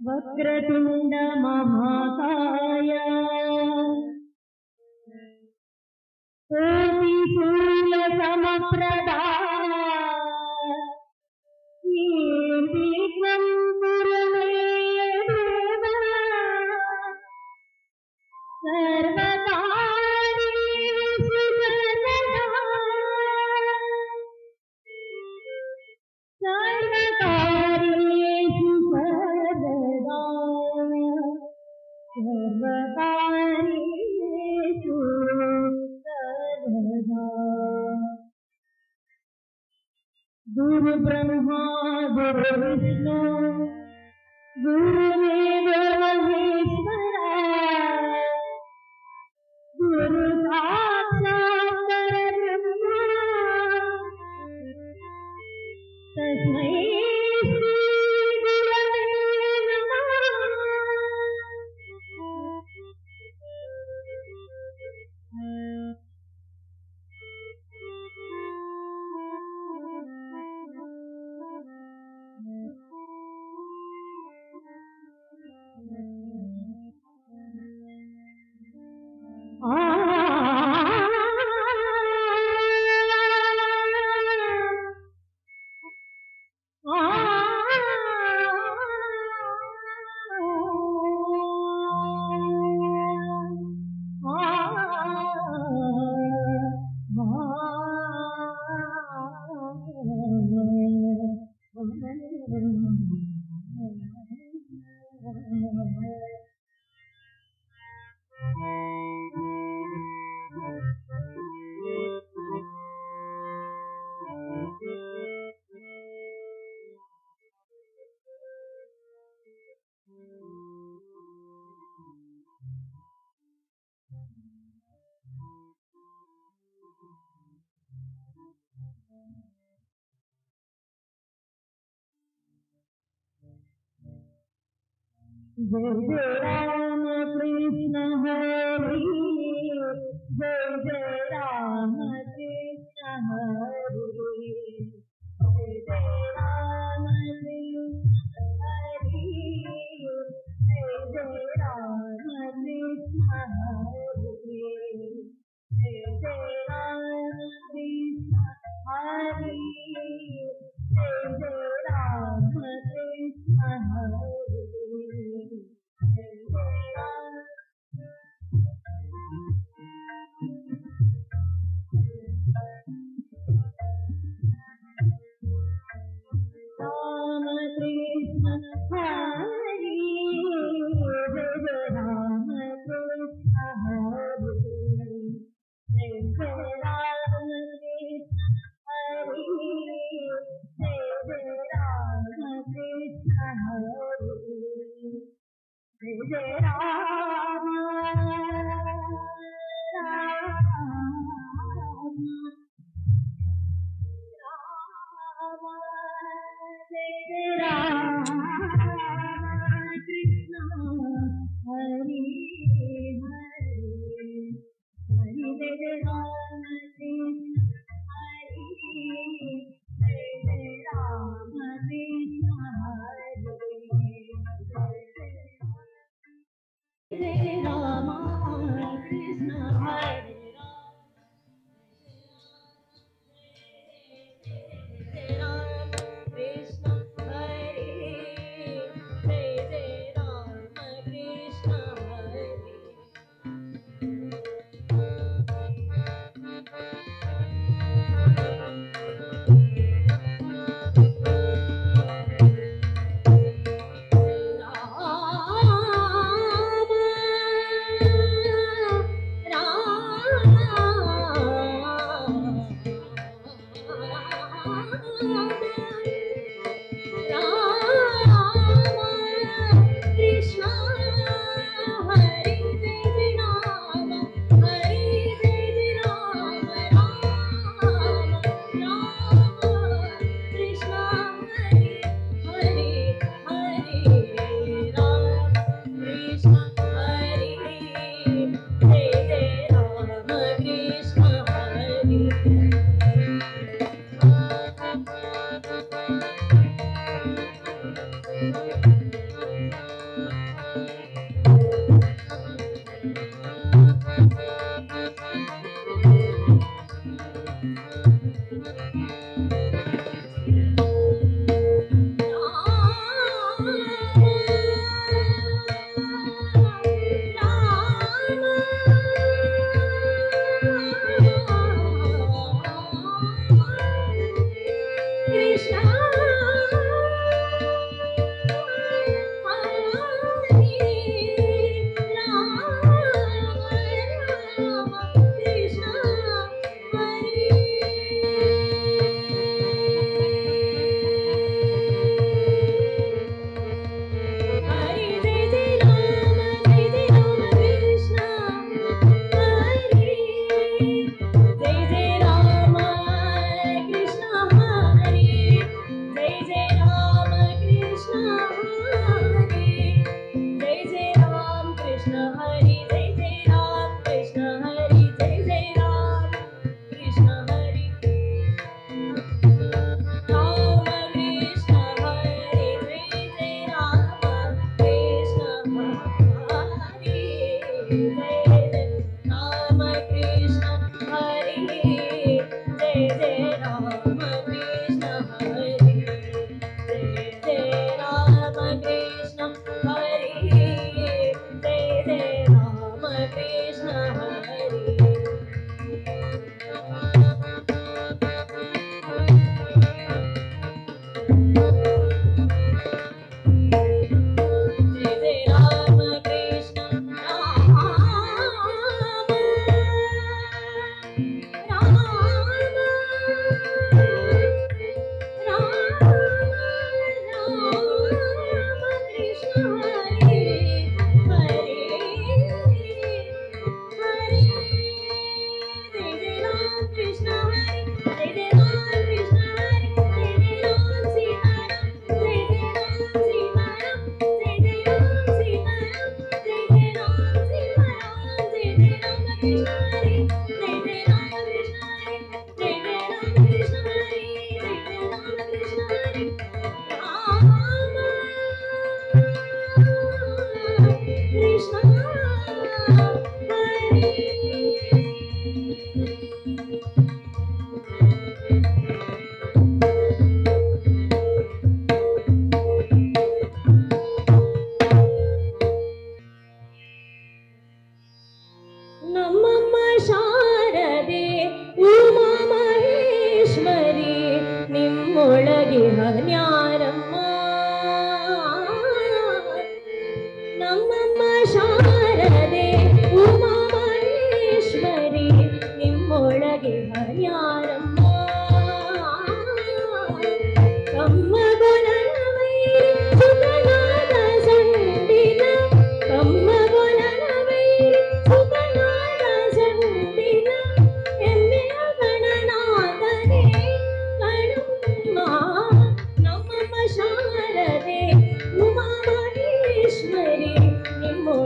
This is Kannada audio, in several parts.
वक्रतुंड महाकाय कोटिसूर्य समप्रभा निर्विघ्नं कुरु मे देव सर्वकार्येषु सर्वदा सर्वकार्येषु सर्वदा सर्वकार्येषु सर्वदा। गुरु ब्रह्मा गुरु विष्णु गुरुदेवो महेश्वरा गुरु साक्षात् परब्रह्म तस्मै श्री गुरवे नमः। जय जय राम कृष्ण हरि जय जय राम कृष्ण हरि जय जय राम कृष्ण हरि जय जय राम कृष्ण हरि जय जय राम कृष्ण हरि जय जय राम कृष्ण हरि। राम कृष्ण हरि जय जय राम कृष्ण हरि जय जय राम कृष्ण हरि जय जय राम कृष्ण हरि जय जय राम कृष्ण हरि हरि हरि जय राम कृष्ण हरि जय जय राम कृष्ण हरि जय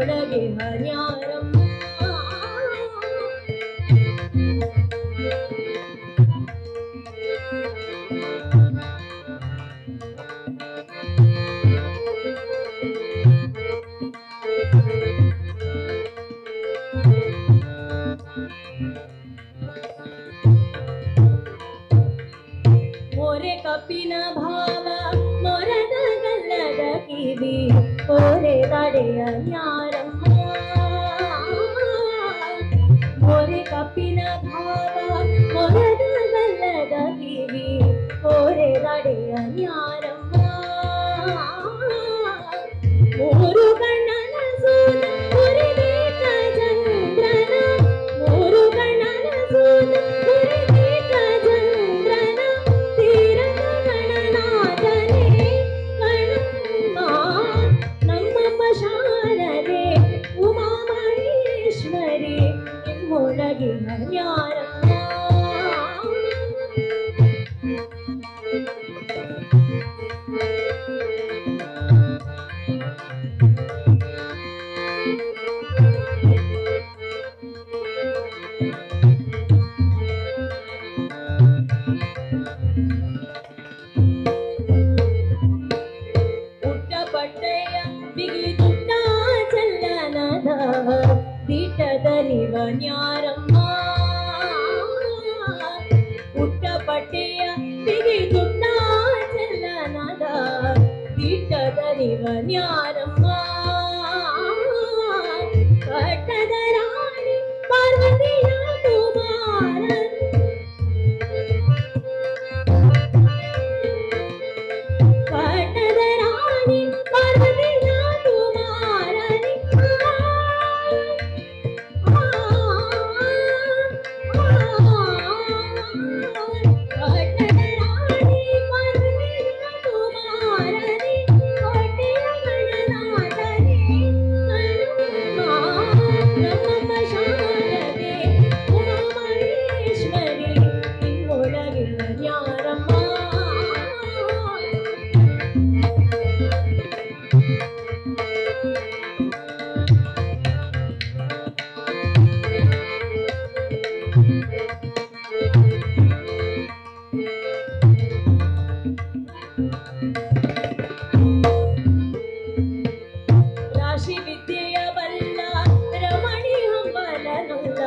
ನಿಮ್ಮೊಳಗೆ ಹರ್ಯಾರಮ್ಮ. ಮೊರೆ ಕಪ್ಪಿನ ಭಾವ ಮೊರದ ಗಲ್ಲದ ಕಿವಿ ಓರೆ ತಡೆಯ ಯಾರಮ್ಮ. ಮೊರೆ ಕಪ್ಪಿನ ಭಾವ ಮೊರದ ಗಲ್ಲದ ಕಿವಿ ಓರೆ ತಡೆಯ ಯಾರಮ್ಮ. ಮೂರು ಕಣ್ಣನ ಸೂತ ಮುರಿದೀತ ಚಂದ್ರನ, ಮೂರು ಕಣ್ಣನ ಸೂತ ಮುರಿದೀತ ಚಂದ್ರನ, ತೀರದ ಗಣನಾಥನೇ ಕಣಮ್ಮ. ನಮ್ಮಮ್ಮ ಶಾರದೆ ಉಮಾ ಮಹೇಶ್ವರಿ ನಿಮ್ಮೊಳಗೆ ಹರ್ಯಾರಮ್ಮ. ಪುಟ್ಟಪಟ್ಟೆಯ ಬಿಗಿದುಟ್ಟ ಚಲ್ಲನದ ದಿಟ್ಟದರಿವನ್ಯಾರಮ್ಮ. ಪುಟ್ಟಪಟ್ಟೆಯ ಬಿಗಿದುಟ್ಟ ಚಲ್ಲನದ ದಿಟ್ಟದರಿವನ್ಯಾರಮ್ಮ. ಕಟ್ಟದ ರಾಣಿ ಪಾರ್ವತಿಯ ಕುಮಾರನು, ಕಟ್ಟದ ರಾಣಿ ಪಾರ್ವತಿಯ ಕುಮಾರನಿ, ಕಟ್ಟದ ರಾಣಿ ಪಾರ್ವತಿಯ ಕುಮಾರನಿ, ಕೋಟೆಯ ಗಣನಾಥನೇ ಕಣಮ್ಮ. ನಮ್ಮಮ್ಮ ಶಾರದೆ ಉಮಾ ಮಹೇಶ್ವರಿ ನಿಮ್ಮೊಳಗೆ ಹರ್ಯಾರಮ್ಮ. ರಾಶಿ ವಿದ್ಯೆಯ ಬಲ್ಲ ರಮಣಿ ಹಂಬಲನುಲ್ಲ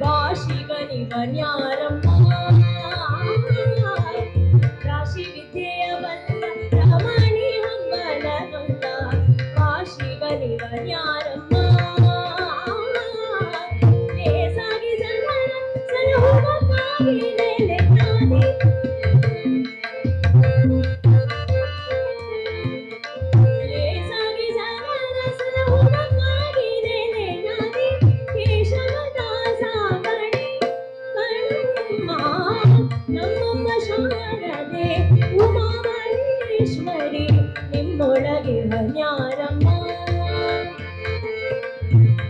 ಭಾಷಿಗನಿವನ್ಯಾರಮ್ಮ. ರಾಶಿ ವಿದ್ಯೆಯ ಬಲ್ಲ ರಮಣಿ ಹಂಬಲನುಲ್ಲ ಭಾಷಿಗನಿವನ್ಯಾರಮ್ಮ. ಲೇಸಾಗಿ ಜನರ ಸಲಹುವಕ್ಕಾಗಿ ನೆಲೆಯಾದಿ, ಲೇಸಾಗಿ ಜನರ ಸಲಹುವಕ್ಕಾಗಿ ನೆಲೆಯಾದಿ, ಕೇಶವದಾಸ ಗಣಿ ಕಣಮ್ಮ. ನಮ್ಮಮ್ಮ ಶಾರದೆ ಉಮಾ ಮಹೇಶ್ವರಿ ನಿಮ್ಮೊಳಗೆ ಹರ್ಯಾರಮ್ಮ.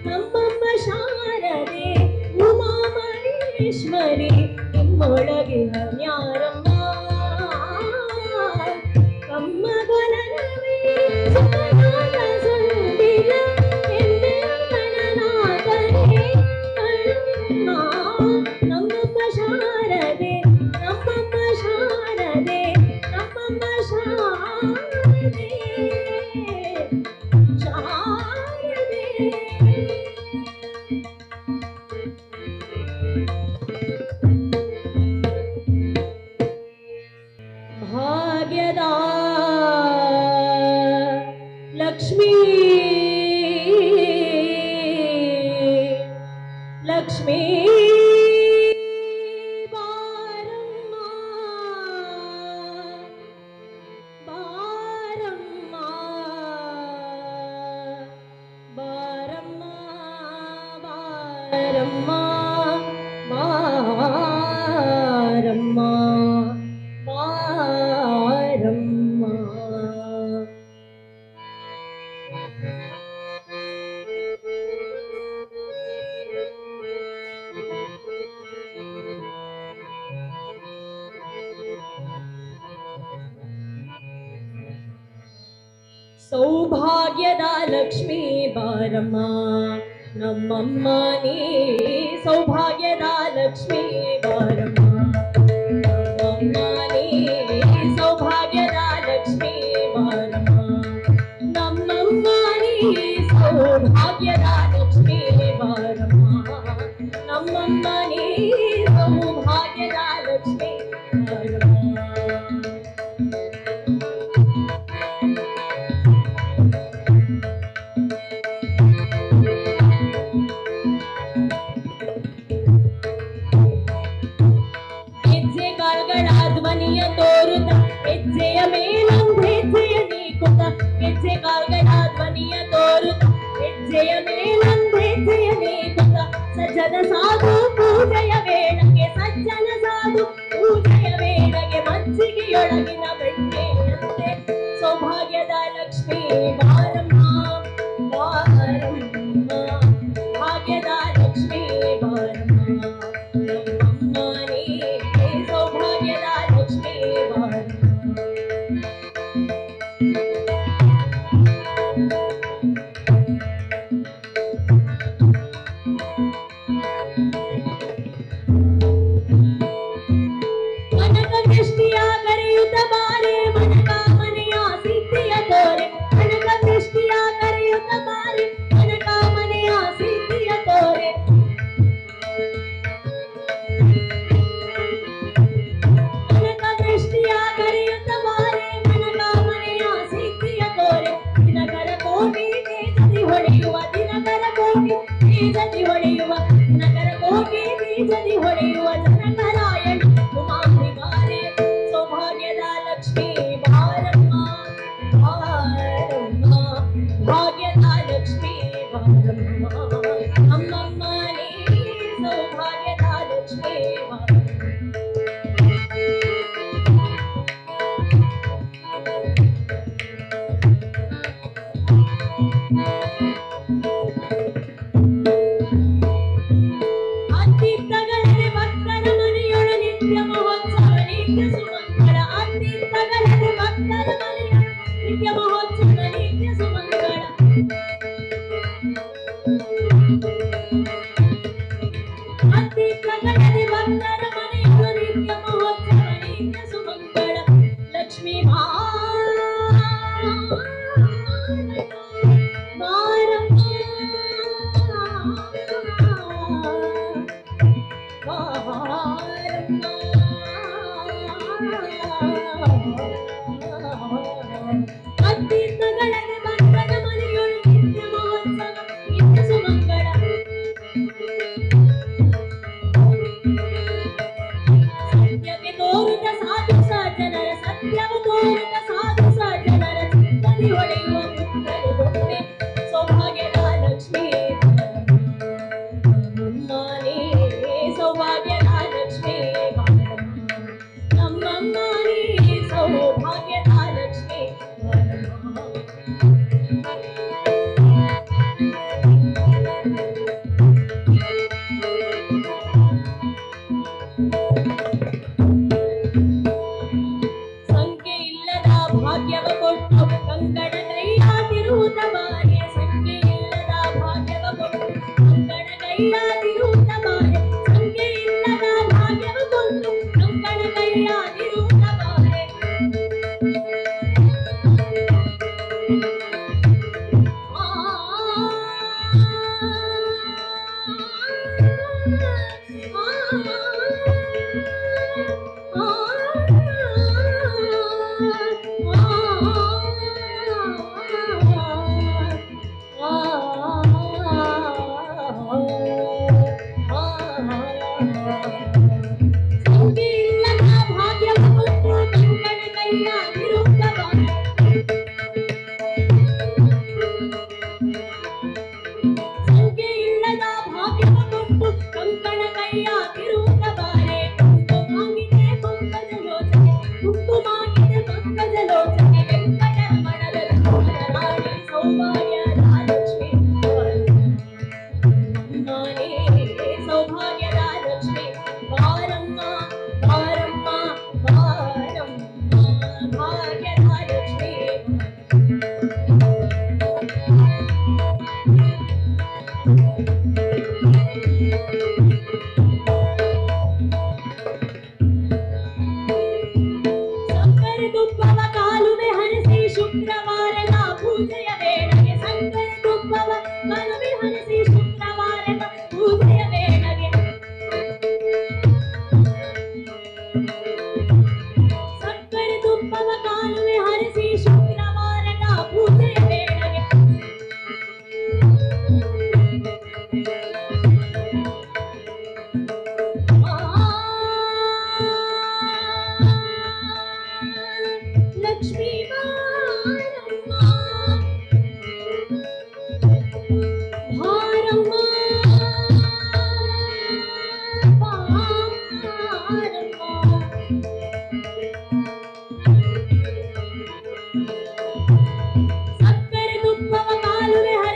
ನಮ್ಮಮ್ಮ ಶಾರದೆ ಉಮಾ ಮಹೇಶ್ವರಿ ನಿಮ್ಮೊಳಗೆ ಹರ್ಯಾರಮ್ಮ. ಕಮ್ಮ ಗೊಲನವೇ ಸುಖನಾದ ಸುಂದಿಲ ಎಂದೆಯ ಗಣನಾಥನೇ ಕಣಮ್ಮ. ನಮ್ಮಮ್ಮ ಶಾರದೆ, ನಮ್ಮಮ್ಮ ಶಾರದೆ, ನಮ್ಮಮ್ಮ ಶಾರದೆ, ಶಾರದೆ. ಭಾಗ್ಯದ ಲಕ್ಷ್ಮೀ ಲಕ್ಷ್ಮೀ ಬಾರಮ್ಮ, ಬಾರಮ್ಮ, ಬಾರಮ್ಮ, ಬಾರಮ್ಮ, ಬಾರಮ್ಮ, ಬಾರಮ್ಮ. ಸೌಭಾಗ್ಯದ ಲಕ್ಷ್ಮೀ ಬಾರಮ್ಮ ನಮ್ಮಮ್ಮ ನೀ ಸೌಭಾಗ್ಯದ ಲಕ್ಷ್ಮೀ ಬಾರಮ್ಮ ನಮ್ಮಮ್ಮ ನೀ ಸೌಭಾಗ್ಯದ ಲಕ್ಷ್ಮೀ ಬಾರಮ್ಮ ನಮ್ಮಮ್ಮ ನೀ ಸೌಭಾಗ್ಯದ ಲಕ್ಷ್ಮೀ ಬಾರಮ್ಮ ನಮ್ಮಮ್ಮ ನೀ ಸೌಭಾಗ್ಯದ ಲಕ್ಷ್ಮೀ ಬಾರಮ್ಮ ಧ್ವನಿಯ ತೋರುತ್ತ ಹೆಜ್ಜೆಯ ಮೇಲೊಂದು ಹೆಜ್ಜೆಯ ನೀಕುತ್ತ ಹೆಜ್ಜೆ ಕಾಲ್ಗಳ ಧ್ವನಿಯ ತೋರುತ್ತ ಹೆಜ್ಜೆಯ ಮೇಲೊಂದು ಹೆಜ್ಜೆಯ ನೀಕುತ್ತ ಸಜ್ಜನ ಸಾಧು ಪೂಜೆಯ ವೇಳೆಗೆ ಸಜ್ಜನ ಸಾಧು ಪೂಜೆಯ ವೇಳೆಗೆ ಮಜ್ಜಿಗೆಯೊಳಗಿನ ಬೆಣ್ಣೆಯಂತೆ ಸೌಭಾಗ್ಯದ ಲಕ್ಷ್ಮೀ ಬಾರಮ್ಮ ಬಾರಮ್ಮ ಭಾಗ್ಯದ ಲಕ್ಷ್ಮೀ ಬಾರಮ್ಮ ನಮ್ಮಮ್ಮ ನೀ ಸೌಭಾಗ್ಯದ ಲಕ್ಷ್ಮೀ ಬಾರಮ್ಮ ಮನಕ ದೃಷ್ಟಿಯ ಕರೆಯುತ್ತ ಬಾರೆ ಮನಕಾಮನೆಯ ಸಿದ್ಧಿಯ ತೋರೆ ಮನಕ ದೃಷ್ಟಿಯ ಕರೆಯುತ್ತ ಬಾರೆ ಮನಕಾಮನೆಯ ಸಿದ್ಧಿಯ ತೋರೆ ಮನಕ ದೃಷ್ಟಿಯ ಕರೆಯುತ್ತ ಬಾರೆ ಮನಕಾಮನೆಯ ಸಿದ್ಧಿಯ ತೋರೆ ದಿನಕರ ಕೋಟಿ ಬೀಜದಿ ಹೊಡೆಯುವ ದಿನಕರ ಕೋಟಿ ಬೀಜದಿ ಹೊಡೆಯುವ ದಿನಕರ ಕೋಟಿ ಬೀಜದಿ ಹೊಡೆಯುವ ಜನಕರಾಯಣ ಕುಮಾರಿ ಬಾರೆ ಸೌಭಾಗ್ಯದ ಲಕ್ಷ್ಮೀ ಬಾರಮ್ಮ ಬಾರಮ್ಮ ಭಾಗ್ಯದ ಲಕ್ಷ್ಮೀ ಬಾರಮ್ಮ ನಮ್ಮಮ್ಮ ನೀ ಸೌಭಾಗ್ಯದ ಲಕ್ಷ್ಮೀ ಬಾರಮ್ಮ ಅತ್ತಿತ್ತಗಳರೆ ಭಕ್ತರ ಮನೆಯೊಳ ನಿತ್ಯ ಮಹೋತ್ಸವ ನಿತ್ಯ ಸುಮಂಗಳ ಅತ್ತಿತ್ತಗಳರೆ ಭಕ್ತರ ಮನೆಯೊಳ ನಿತ್ಯ ಮಹೋತ್ಸವ ನಿತ್ಯ ಸುಮಂಗಳ ಅತ್ತಿತ್ತಗಳರೆ ಭಕ್ತರ ಮನೆಯೊಳ ನಿತ್ಯ ಮಹೋತ್ಸವ ನಿತ್ಯ ಸುಮಂಗಳ ಲಕ್ಷ್ಮೀ ಬಾರಮ್ಮ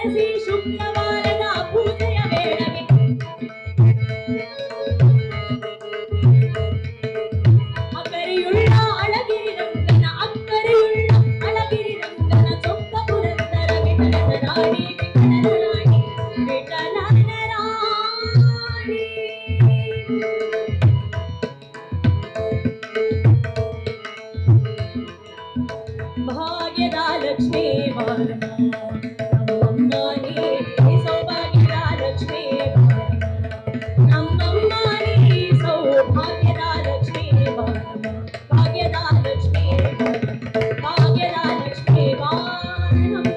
ಬೆರೆಸಿ ಶುಕ್ರವಾರದ ಪೂಜೆಯ ವೇಳೆಗೆ ಅಕ್ಕರೆಯುಳ್ಳ ಅಳಗಿರಿ ರಂಗನ ಅಕ್ಕರೆಯುಳ್ಳ ಅಳಗಿರಿ ರಂಗನ ಚೊಕ್ಕ ಪುರಂದರ ವಿಠಲನ ರಾಣಿ ವಿಠಲನ ರಾಣಿ ಭಾಗ್ಯದ ಲಕ್ಷ್ಮೀ ವಾರನ ನಮ್ಮಮ್ಮ ನೀ ಸೌಭಾಗ್ಯದ ಲಕ್ಷ್ಮೀ ವಾರನ ನಮ್ಮಮ್ಮ ನೀ ಸೌಭಾಗ್ಯದ ಲಕ್ಷ್ಮೀ ವಾರನ ಭಾಗ್ಯದ ಲಕ್ಷ್ಮೀ ವಾರನ ಭಾಗ್ಯದ ಲಕ್ಷ್ಮೀ ವಾರನಮ್ಮ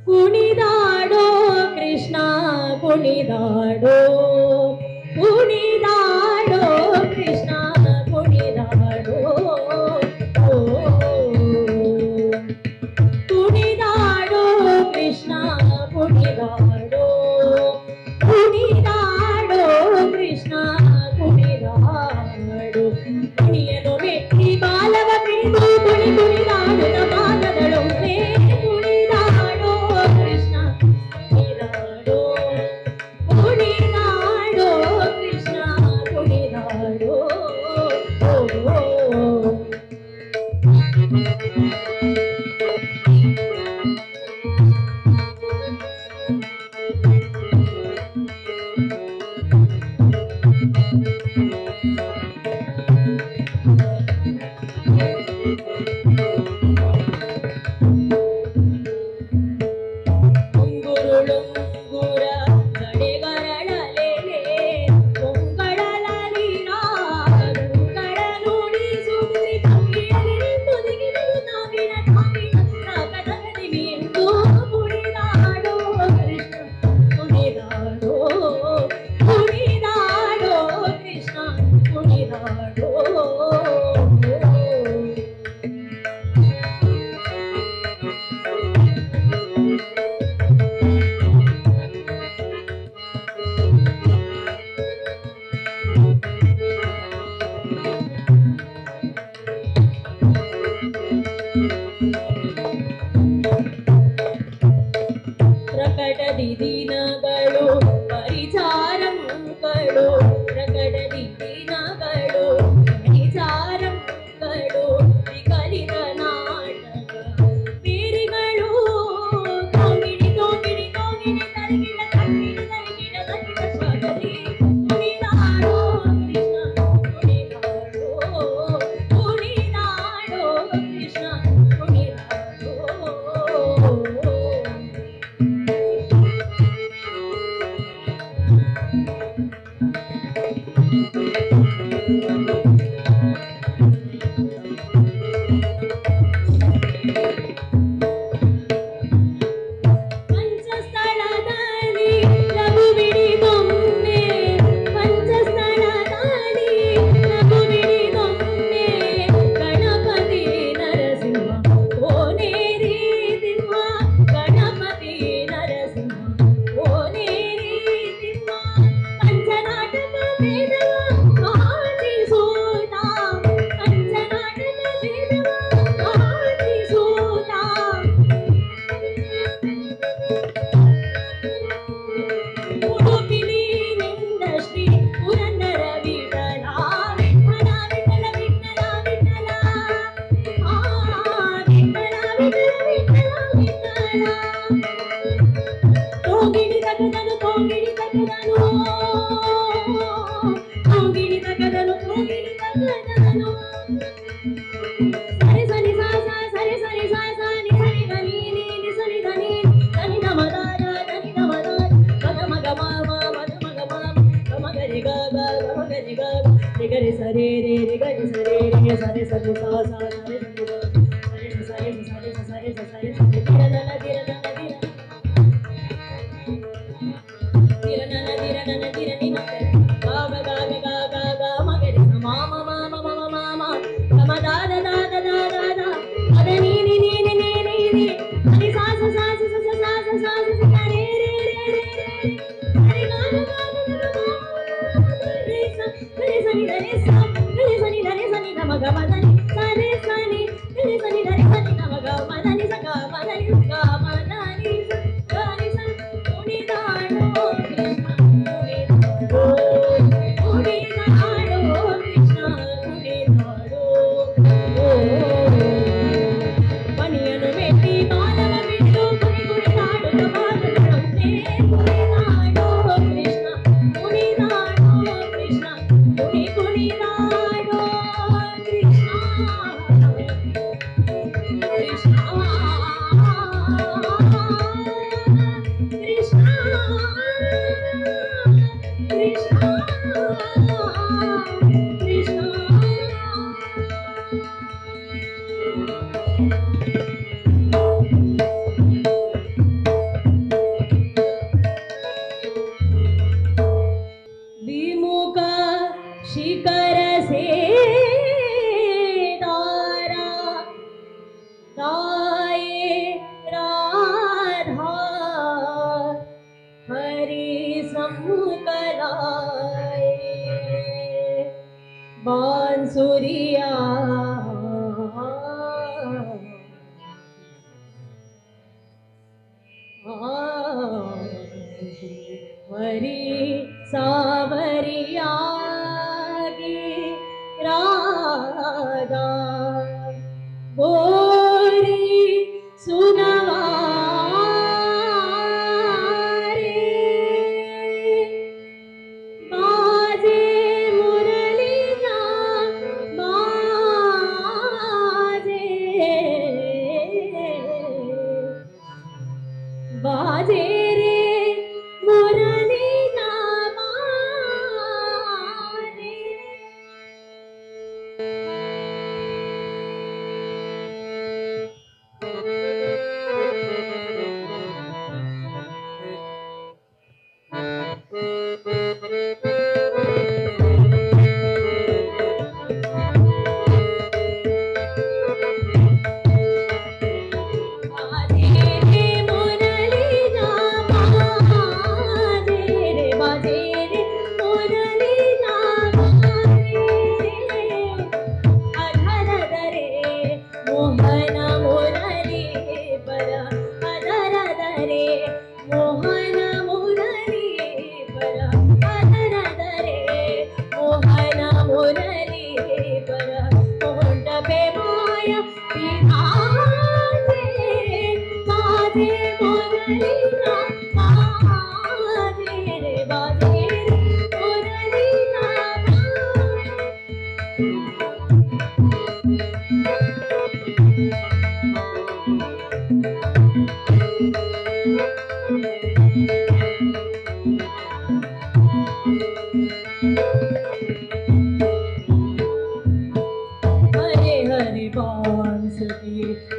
ಕುಣಿದಾಡೋ ಕೃಷ್ಣ ಕುಣಿದಾಡೋ ಕುಣಿದಾಡೋ ಕೃಷ್ಣ ಕುಣಿದಾಡೋ ಕುಣಿದಾಡೋ ಕೃಷ್ಣ ಕುಣಿದಾಡೋ ಕುಣಿದಾಡೋ ಕೃಷ್ಣ ಕುಣಿದಾಡೋ ಕುಣಿಯಲು ಮೆಟ್ಟಿ ಬಾಲವ ಪಿಡಿದು ಕುಣಿ ಕುಣಿದಾಡುತ್ತ ಪಾದಗಳೊಮ್ಮೆ ಕುಣಿದಾಡೋ ಕೃಷ್ಣ ಕುಣಿದಾಡೋ ಕುಣಿದಾಡೋ ಪಂಚಸ್ಥಳದಲ್ಲಿ ರಘುವಿಡಿದೊಮ್ಮೆ ಪಂಚಸ್ಥಳದಲ್ಲಿ ರಘುವಿಡಿದೊಮ್ಮೆ ಗಣಪತಿ ನರಸಿಂಹ ಕೋನೇರಿ ಸಿಂಹ ಗಣಪತಿ ನರಸಿಂಹ ಕೋನೇರಿ ಸಿಂಹ ಪಂಚನಾಟಕ ವೇದವ ಮಹಾಧಿಸೂತ ಪಂಚನಾಟಕ ವೇದವ ಮಹಾಧಿಸೂತ ಉಡುಪಿನಿಂದ ಶ್ರೀ ಪುರಂದರ ವಿಠಲ ವಿಠಲ ವಿಠಲ ವಿಠಲ ವಿಠಲ ಆ ವಿಠಲ ವಿಠಲ ವಿಠಲ ವಿಠಲ ತೋಂಗಿಡಿ ತಗದನು ತೋಂಗಿಡಿ ತಗದನು ತೋಂಗಿಡಿ ತಗದನು ತೋಂಗಿಡಿ ತಗದನು ಸರಿ ಸರಿ ಸಾ ಸಾ ಸರಿ ಸರಿ ಸಾ ಸಾ ನಿ ಸರಿ ಗ ನೀ ನೀ ನಿ ಸರಿ ಗ ನೀ ಧನಿ ಗ ಮ ದ ದ ಧನಿ ಗ ಮ ದ ಮಗ ಮಗ ಮ ಮ ಮಗ ಮಗ ಮ ಗ ಮಗ ರಿ ಗ ಗ ಗ ಮಗ ರಿ ಗ ರಿ ಗ ರಿ ಸರಿ ರಿ ರಿ ಗ ರಿ ಸರಿ ರಿ ಸರಿ ಸರಿ ಸಾ ಸಾ ಸರಿ ಸರಿ ಸರಿ ಸರಿ ಸರಿ ಸರಿ ಸರಿ ಸರಿ ಧಿರ ನನ ಧಿರ ನನ ಧಿರ ಧಿರ ನನ ಧಿರ ನನ ಧಿರ ನಿ ನ ಗ ಗ ಗ ಗ ಗ ಗ ಗ ಮಗ ರಿ ಸ ಮ ಮ ಮ ಮ ಮ ಮ ಮ ಗ ಮ the the the the the the the ಅದ ನೀ ನಿ ನೀ ನಿ ನೀ ನೀ ನೀ ಹರಿ ಸಾ ಸ ಸಾ ಸ ಸ ಸ ಸಾ ಸ ಸಾ ಸ ಸ ರೇ ರೇ ರೇ ರೇ ರೇ ಹರಿ ಗ ಗ ಗ ಗ ಗ ಗ ರೇ ಸ ರೇ ಸ ನಿ ದ ರೇ ಸ ರೇ ಸ ನಿ ದ ರೇ ಸ ನಿ ದ ಮ ಗ ಮ ದ ನಿ ಸ ರೇ ಸ ನಿ ರೇ ಸ ನಿ ದ ರೇ ಸ ನಿ ದ ಮ ಗ ಮ ದ ನಿ ಸ ಗ ಮ ದ ನಿ ಸ ಗ ಮ ದ ನಿ ಸ ಗ ನಿ ಸ ಕುಣಿದಾಡೋ ಕೃಷ್ಣ ಕುಣಿದಾಡೋ ಕುಣಿದಾಡೋ ಕೃಷ್ಣ ಕುಣಿದಾಡೋ ಮಣಿಯನ್ನು ಮೆಟ್ಟಿ ಬಾಲವ ಬಿಟ್ಟು ಕುಣಿ ಕುಣಿದಾಡುತ್ತ ಬಾಲಗಳಂತೆ ಕುಣಿದಾಡೋ ಕೃಷ್ಣ ಕುಣಿದಾಡೋ ಕೃಷ್ಣ ಕುಣಿ ಕುಣಿದಾಡೋ ಕೃಷ್ಣ ಕೃಷ್ಣ ಕೃಷ್ಣ ಕೃಷ್ಣ ಕೃಷ್ಣ ವಿಮುಖ ಶಿಖರ ಸೇದಾರ ತಾಯೇ ರಾಧಾ ಹರಿ ಸಮ್ಮುಖಲಾಯೇ ಬಾಂಸುರಿಯಾ ಹರಿ ಸಾವರಿಯಾಗಿ ರಾಧಾ ಗೋರಿ ಸುನವಾರೆ ಬಾಜೆ ಮುರಳಿಯ ಬಾಜೆ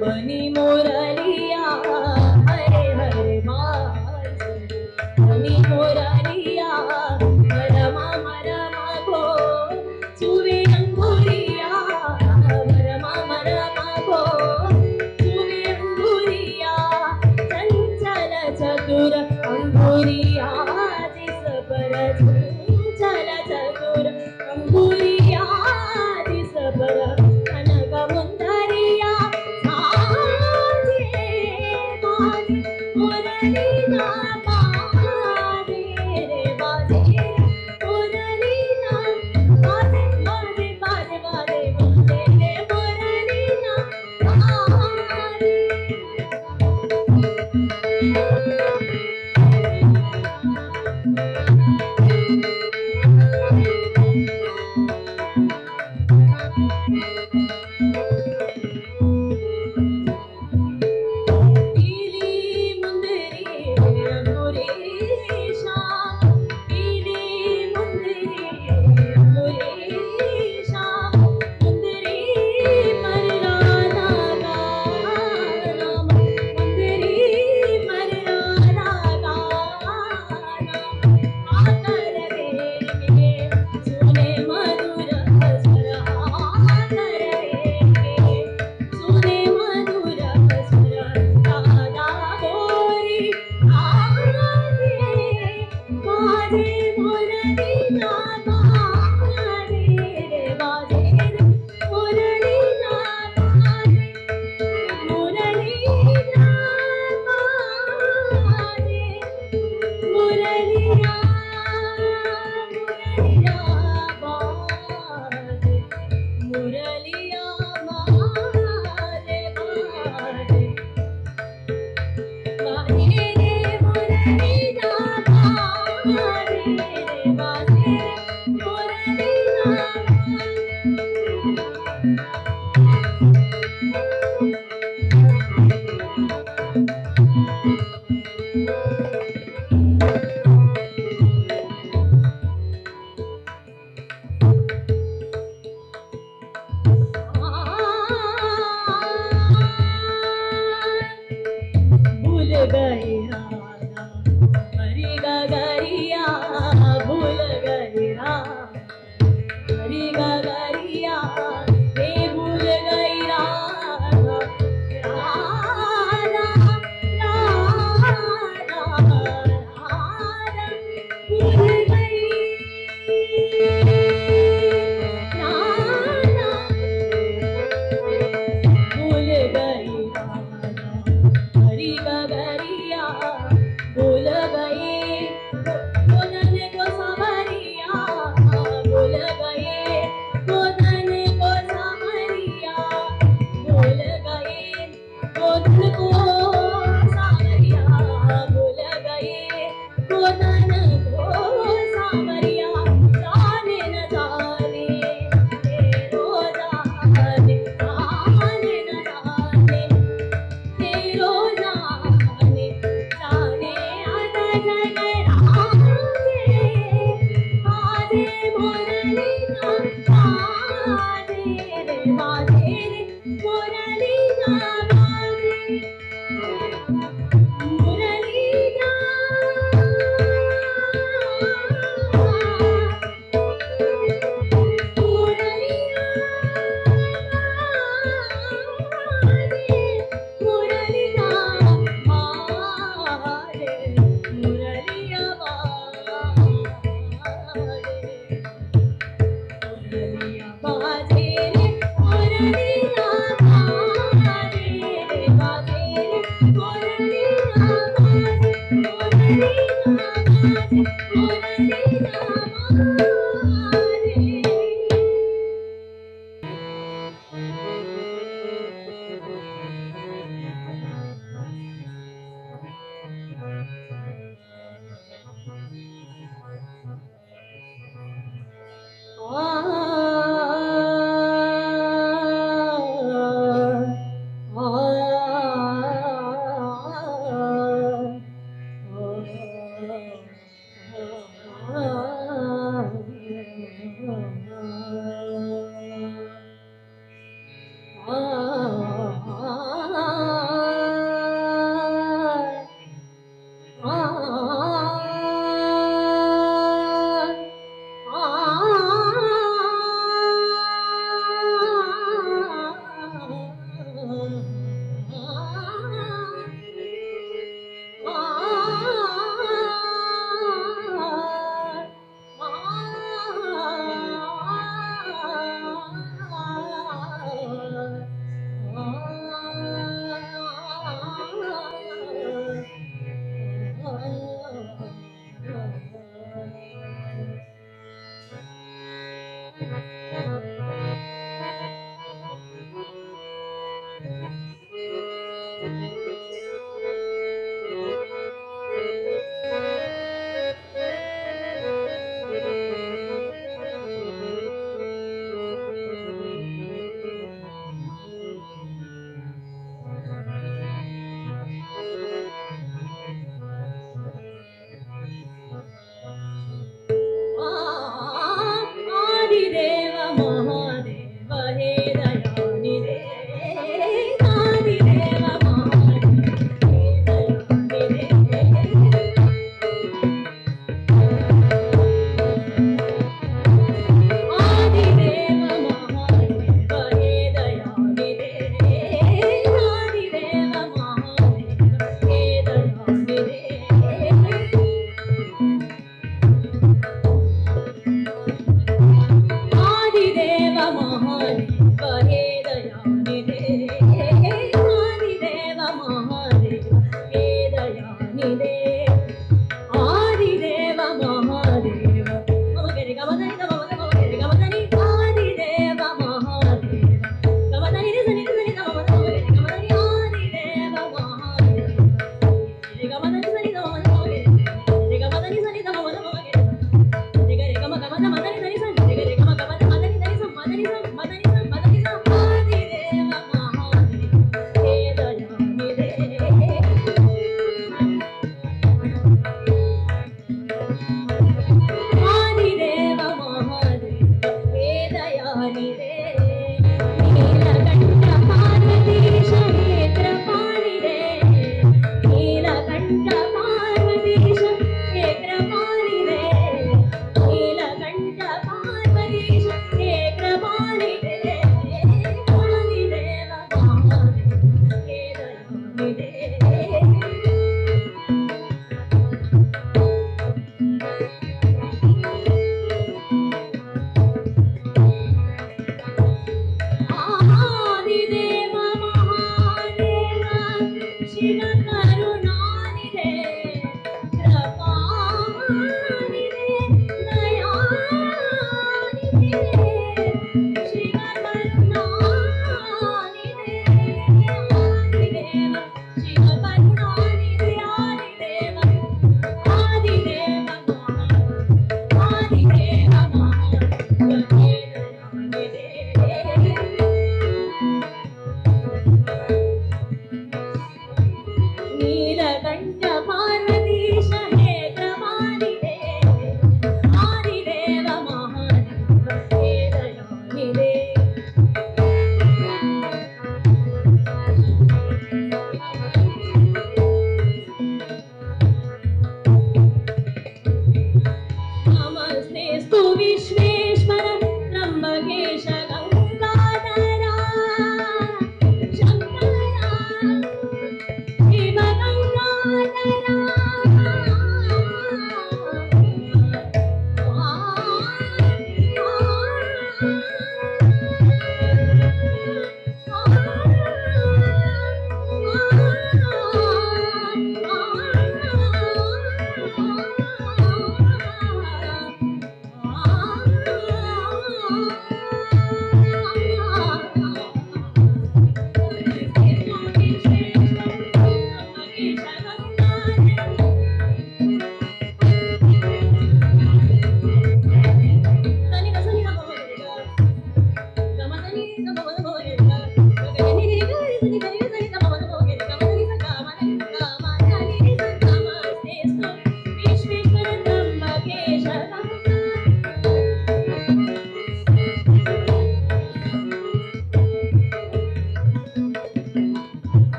बनी मुरलिया हरे हरे बांसुरी बनी मुरलिया मरमा मरमा गो चुवे अंगुरिया मरमा गो चुवे अंगुरिया चंचल चतुर अंगुरिया जिस पर चंचल चतुर अंगुरिया जिस पर कनक मुंदरिया साजे बाजे मुरली ना बाजे रे बाजे मुरली ना बाजे बाजे बाजे बाजे बाजे रे मुरली ना बाजे पीली मुंदरी अंगुरेशा पीली मुंदरी अंगुरेशा मुंदरी मरराना गाना मुंदरी मरराना गाना आकर देंगे सुने मधुर स्वर आकर देंगे सुने मधुर स्वर राधा गोरी आजे मुरली ना बाजे रे बाजे मुरली ना बाजे मुरली ना बाजे मुरलिया मुरलिया बाजे मुरलिया बाजे बाजे बाजे रे मुरली ना बाजे रे बाजे मुरली ना भूल गए राधा हरि गगरिया भूल गए राधा हरि गगरिया हे भूल गई राधा राधा राधा राधा भूल गई राधा भूल गई राधा हरि गगरिया भूल गए गोधन को सावरिया भूल गए गोधन को सावरिया भूल गए गोधन को सावरिया भूल गए गोधन को सावरिया जाने न जाने तेरो जाने जाने न जाने तेरो जाने जाने आजा जगे राजे आजे मुरली ना बाजे रे बाजे रे मुरली ना बाजे मुरली ना मुरलिया बाजे मुरलिया बाजे मुरलिया बाजे मुरलिया बाजे रे बाजे मुरलिया बाजे मुरलिया बाजे मुरलिया बाजे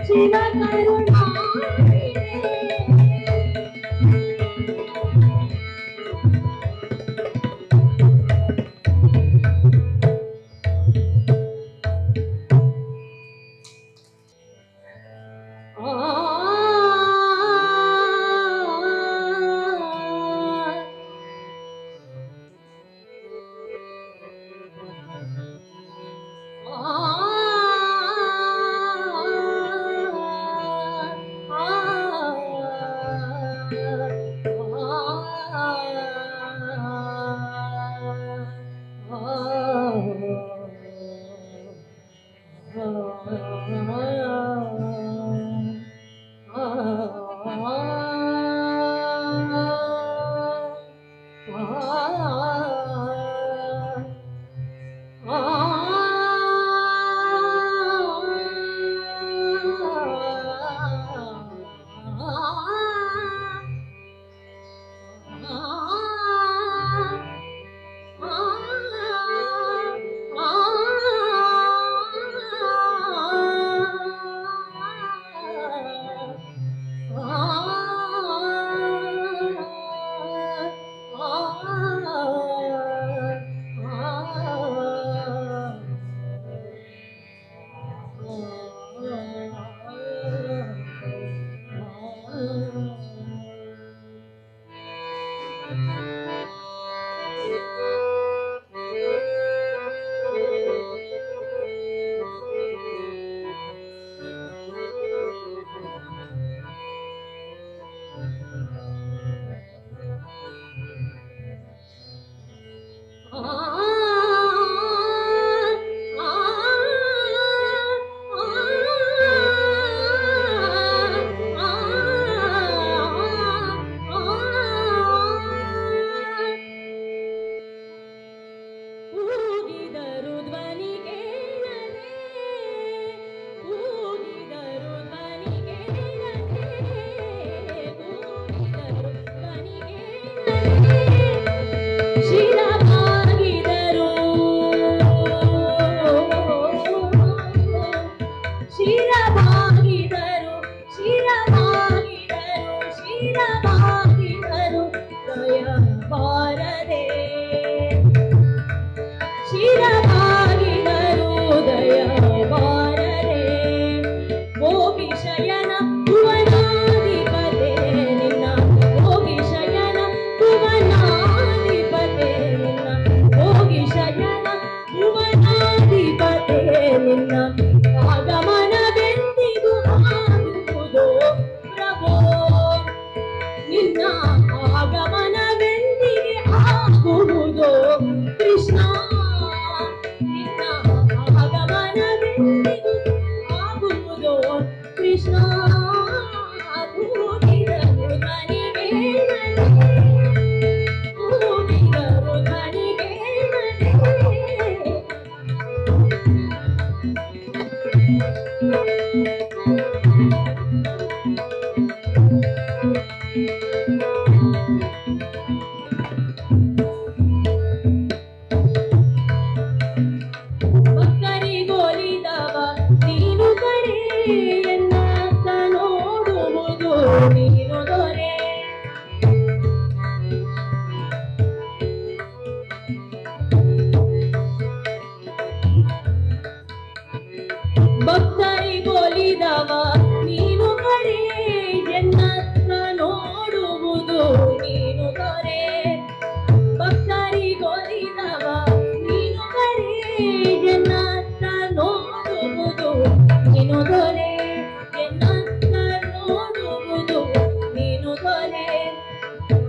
ಶಿವ ಕರುಣಾನಿಧಿ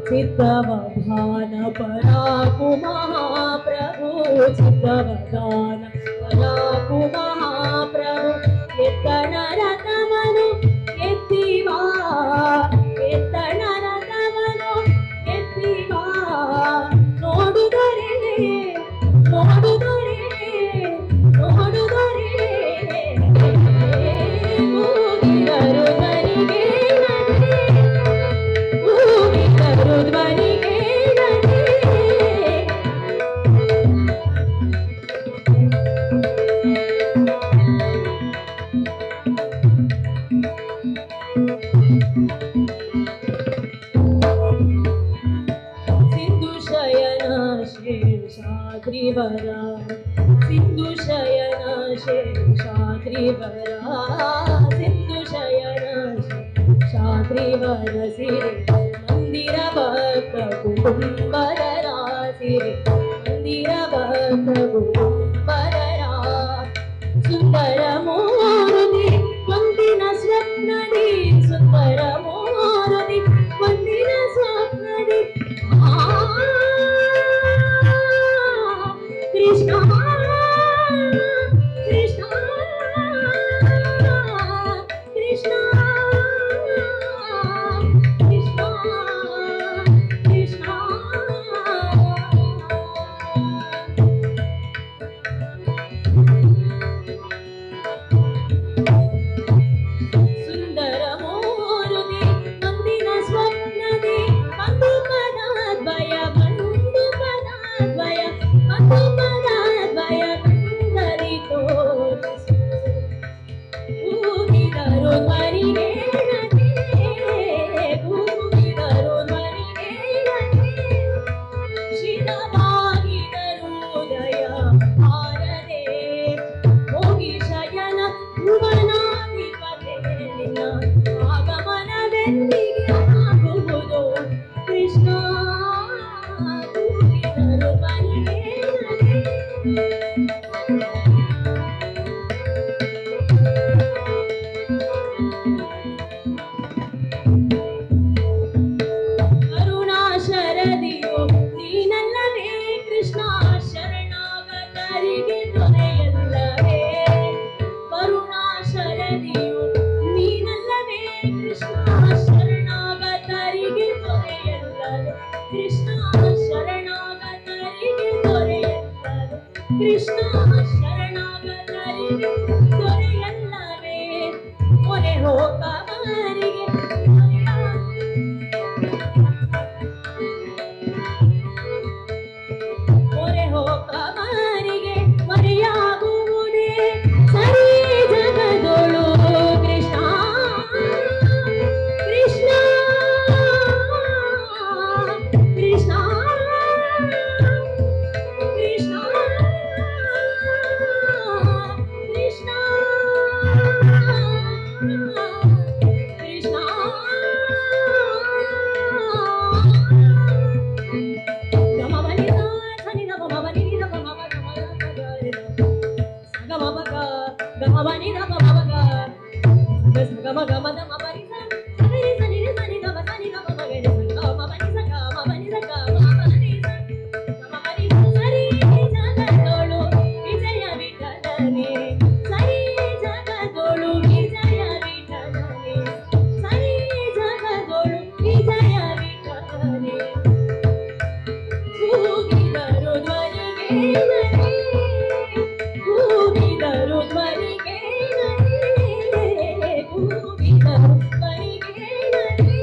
ಚಿತ್ತವಧಾನ ಪರಾಕು ಮಹಾಪ್ರಭು ಚಿತ್ತವಧಾನ ಪರಾಕು ಮಹಾಪ್ರಭು ಎತ್ತಣ ರಥವನು ಎತ್ತಿವಾ ಎತ್ತಣ ರಥವನು ಎತ್ತಿವಾ ನೋಡುದರೆ ನೋಡುದರೆ ನೋಡುದರೆ ಕೂಗಿದರು ನನಗೆ ಕೂಗಿದರು ಧ್ವನಿಗೆ ಶಾಸ್ತ್ರಿವರ ಸಿಂಧು ಶಯನ ಶೇಷಾದ್ರಿವರ ಸಿಂಧು ಶಯನ ಶಾಸ್ತ್ರಿವರ ಸಿರಿ ಮಂದಿರ ಭಕ್ತ ಕುಟುಂಬದರ ಸಿರಿ ಮಂದಿರ ಭಕ್ತ ಕುಟುಂಬದರ ಸುಂದರ ಮೂರುತಿ ಒಂದಿನ ಸ್ವಪ್ನದಿ ಸುಂದರ ಮೂರುತಿ ಒಂದಿನ ಸ್ವಪ್ನದಿ ಕೃಷ್ಣ ಕೃಷ್ಣ ಕೃಷ್ಣ ಕೃಷ್ಣ ಕೃಷ್ಣ ಸುಂದರ ಮೂರುತಿ ಒಂದಿನ ಸ್ವಪ್ನದಿ ಒಂದು ಪದಾದ್ವಯ ಒಂದು ಪದಾದ್ವಯ ಒಂದು ಪದಾದ್ವಯ ಕಂದರಿ ತೋರಿಸು ಕೂಗಿದರು ಧ್ವನಿಗೇಳದೆ ಕೂಗಿದರು ಧ್ವನಿಗೇಳದೆ ಶಿರವಾಗಿದರು ಉದಯ ಹಾರದೆ ಹೋಗಿ ಶಯನ ಭುವನಾಧಿಪತೆ ನಿನ್ನ ಆಗಮನವೆಂದಿಗೆ ಆಗುವುದು ಕೃಷ್ಣ ಕೂಗಿದರು ಧ್ವನಿಗೇಳದೆ ಕರುಣಾಶರದಿಯು ನೀನಲ್ಲವೇ ಕೃಷ್ಣ ಶರಣಾಗತರಿಗೆ ದೊರೆಯಲ್ಲವೇ ಕರುಣಾಶರದಿಯು ನೀನಲ್ಲವೇ ಕೃಷ್ಣ ಶರಣಾಗತರಿಗೆ ದೊರೆಯಲ್ಲವೇ ಕೃಷ್ಣ ಶರಣಾಗತರಿಗೆ ದೊರೆಯಲ್ಲವೇ ಕೃಷ್ಣ ಶರಣಾಗತರಿಗೆ ದೊರೆಯಲ್ಲವೇ ಮೊರೆ ಹೋಗವರಿಗೆ ಮೊರೆ ಹೋಗವರಿಗೆ ಮರೆಯಾಗುವುದೇ ಸರಿ ಜಗದೊಳು ಕೃಷ್ಣ ಕೃಷ್ಣ ಕೃಷ್ಣ ಕೃಷ್ಣ ಕೃಷ್ಣ ಕೃಷ್ಣ ಕೂಗಿದರು ಧ್ವನಿಗೇಳದೆ ಕೂಗಿದರು ಧ್ವನಿಗೇಳದೆ ಕೂಗಿದರು ಧ್ವನಿಗೇಳದೆ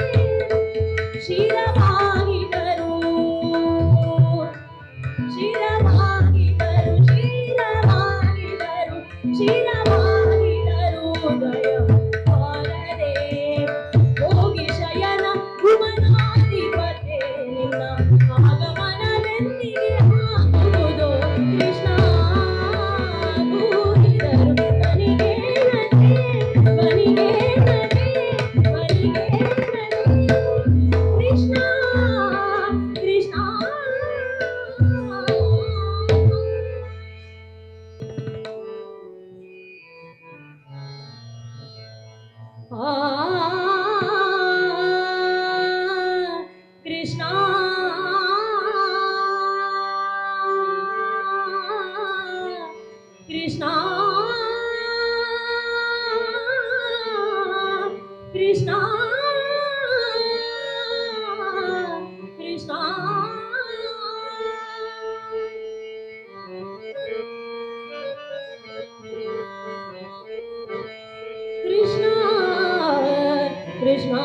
ಶಿರವಾಗಿದರು ಶಿರವಾಗಿದರು ಶಿರವಾಗಿದರು ಶಿರವಾಗಿದರು ಉದಯ ಹಾರದೆ ಹೋಗಿ ಶಯನ ಭುವನಾಧಿಪತೆ ನಿನ್ನ ಆಗಮನವೆಂದಿಗೆ ಆಗುವುದು ಕೃಷ್ಣ ಕೂಗಿದರು ಧ್ವನಿಗೇಳದೆ ಧ್ವನಿಗೇಳದೆ ಧ್ವನಿಗೇಳದೆ ಕೃಷ್ಣ ಕೃಷ್ಣ ಕೃಷ್ಣ ಕೃಷ್ಣ ಕೃಷ್ಣ ಕೃಷ್ಣ ಕೃಷ್ಣ ಕೃಷ್ಣ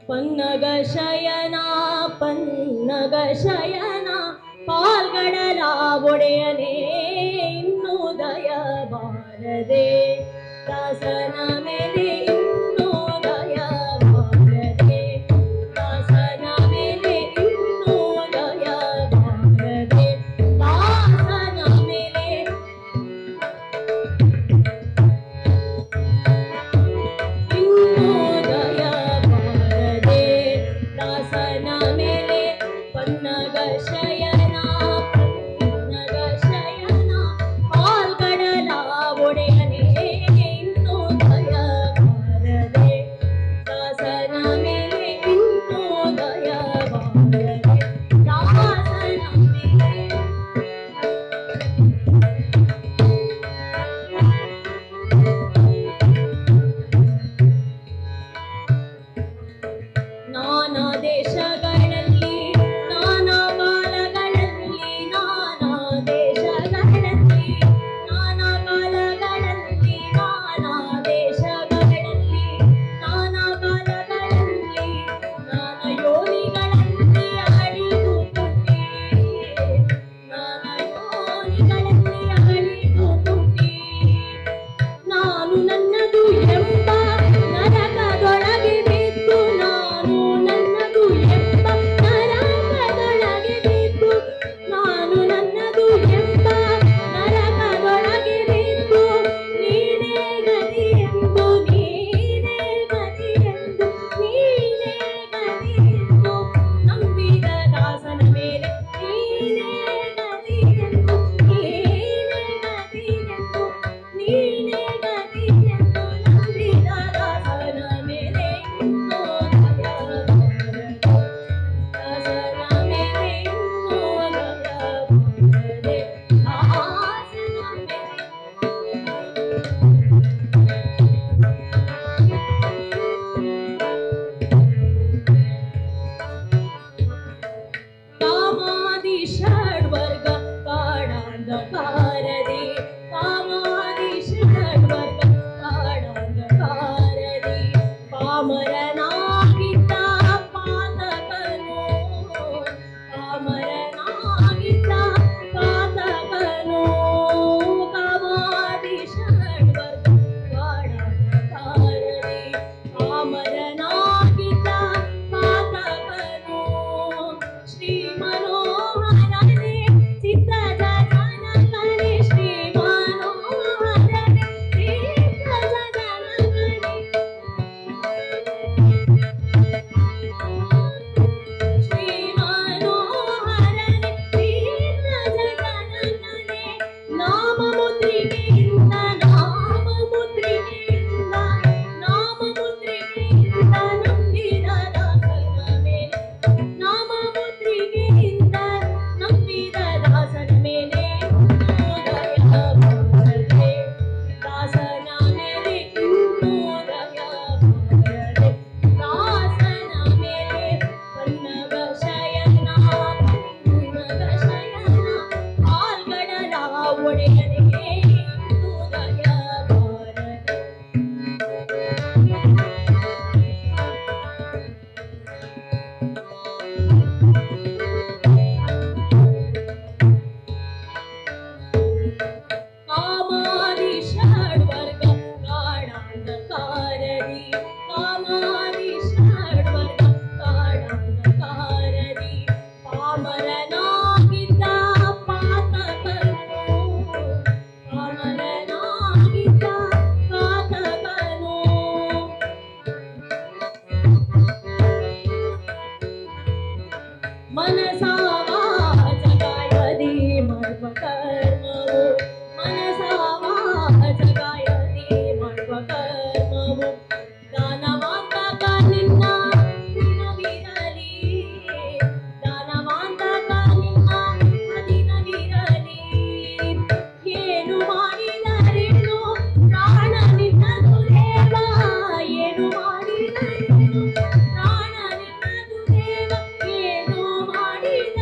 ಪನ್ನಗ ಶಯನ ಪನ್ನಗ ಶಯನ ಪಾಲ್ಗಡಲ ಒಡೆಯನೇ ಇನ್ನುದಯ ಬಾರದೆ ಬಾರದೆ ದಾಸನ ಮೇಲೆ ಇನ್ನೂ ದಯ ಬಾರದೆ ದಾಸನ ಮೇಲೆ ಇನ್ನೂ ದಯ ಬಾರದೆ ದಾಸನ ಮೇಲೆ ಇನ್ನೂ ದಯ ಬಾರದೆ ದಾಸನ ಮೇಲೆ ಪನ್ನಗ ಶಯನ ಪನ್ನಗ ಶಯನ ಪಾಲ್ಗಡಲ ಒಡೆಯನೇ ಇನ್ನೂ ದಯ ಬಾರದೆ ದಾಸನ ಮೇಲೆ ಇನ್ನೂ ದಯ ಬಾರದೆ ದಾಸನ ಮೇಲೆ ನಾನಾ ದೇಶಗಳಲ್ಲಿ ನಾನಾ ಕಾಲಗಳಲ್ಲಿ ನಾನಾ ದೇಶಗಳಲ್ಲಿ ನಾನಾ ಕಾಲಗಳಲ್ಲಿ ನಾನಾ ದೇಶಗಳಲ್ಲಿ ನಾನಾ ಕಾಲಗಳಲ್ಲಿ ನಾನಾ ಯೋನಿಗಳಲ್ಲಿ ಅಳಿದು ತುಟಿ ನಾನಾ ಯೋನಿಗಳಲ್ಲಿ ಅಳಿದು ತುಟಿ ನಾನು ನನ್ನದು ಎಂಬ ನರಕದೊಳಗೆ ಬಿದ್ದು ನಾನು ನನ್ನದು ಎಂಬ ನರಕದೊಳಗೆ ಬಿದ್ದು ನಾನು ನನ್ನದು ಎಂಬ ನರಕದೊಳಗೆ ಬಿದ್ದು ನೀನೇ ಗತಿ ಎಂದು ನೀನೇ ಗತಿ ಎಂದು ನೀನೇ ಗತಿ ಎಂದು ನಂಬಿದ ದಾಸನ ಮೇಲೆ ನೀನೇ ಗತಿ ಎಂದು ನೀನೇ ಗತಿ ಎಂದು ನೀನೇ ಗತಿ ಎಂದು ನಂಬಿದ ದಾಸನ ಮೇಲೆ ಇನ್ನೂ ದಯ ಬಾರದೆ ದಾಸನ ಮೇಲೆ ಇನ್ನೂ ದಯ ಬಾರದೆ ದಾಸನ ಮೇಲೆ ಕಾಮಾದಿ ಷಡ್ವರ್ಗ ಕಾಡಾಂಧಕಾರದಿ ಕಾಮಾದಿ ಷಡ್ವರ್ಗ ಕಾಡಾಂಧಕಾರದಿ ಪಾಮರನಾಗಿದ್ದ ಪಾತಕನು ಪಾಮರನಾಗಿದ್ದ ಪಾತಕನು ಕಾಮಾದಿ ಷಡ್ವರ್ಗ ಕಾಡಾಂಧಕಾರದಿ ಪಾಮರನಾಗಿದ್ದ ಪಾತಕನು ಶ್ರೀ ಮನೋಹರನೇ ಚಿತ್ತ ಜನಕನೇ ಶ್ರೀ ಮನೋಹರನೇ ಚಿತ್ತ ಜನಕನೇ ಶ್ರೀ ಮನೋಹರನೇ ಚಿತ್ತ ಜನಕನೇ ನಾಮಮುದ್ರಿಕೆಯಿಂದ ನಾಮಮುದ್ರಿಕೆಯಿಂದ ನಾಮಮುದ್ರಿಕೆಯಿಂದ ನಂಬಿದ ದಾಸನ ಮೇಲೆ ನಾಮಮುದ್ರಿಕೆಯಿಂದ ನಂಬಿದ ದಾಸನ ಮೇಲೆ ಇನ್ನೂ ದಯ ಬಾರದೆ ದಾಸನ ಮೇಲೆ ಇನ್ನೂ ದಯ ಬಾರದೆ ದಾಸನ ಮೇಲೆ ಪನ್ನಗ ಶಯನ ಪನ್ನಗ ಶಯನ ಪಾಲ್ಗಡಲ ಒಡೆಯನೇ ಇನ್ನೂ ದಯ ಬಾರದೆ ಕಾಮಾದಿ ಷಡ್ವರ್ಗ ಕಾಡಾಂಧಕಾರದಿ ಕಾಮಾದಿ ಷಡ್ವರ್ಗ ಕಾಡಾಂಧಕಾರದಿ ಪಾಮರನಾಗಿದ್ದ ಪಾತಕನು ಪಾಮರನಾಗಿದ್ದ ಪಾತಕನು ಮನಸಾ ವಾಚ ಕಾಯದಿ ಮಾಡುವ ಕರ್ಮವು ಮನಸಾ ವಾಚ ಕಾಯದಿ ಮಾಡುವ ಕರ್ಮವು ದಾನವಾಂತಕ ನಿನ್ನ ದಿನವಿರಲಿ ದಾನವಾಂತಕ ನಿನ್ನ ದಿನವಿರಲಿ ಏನು ಮಾಡಿದರೇನು ಪ್ರಾಣ ನಿನ್ನದು ದೇವ ಏನು ಮಾಡಿದರೇನು ಪ್ರಾಣ ನಿನ್ನದು ದೇವ ಏನು ಮಾಡಿದ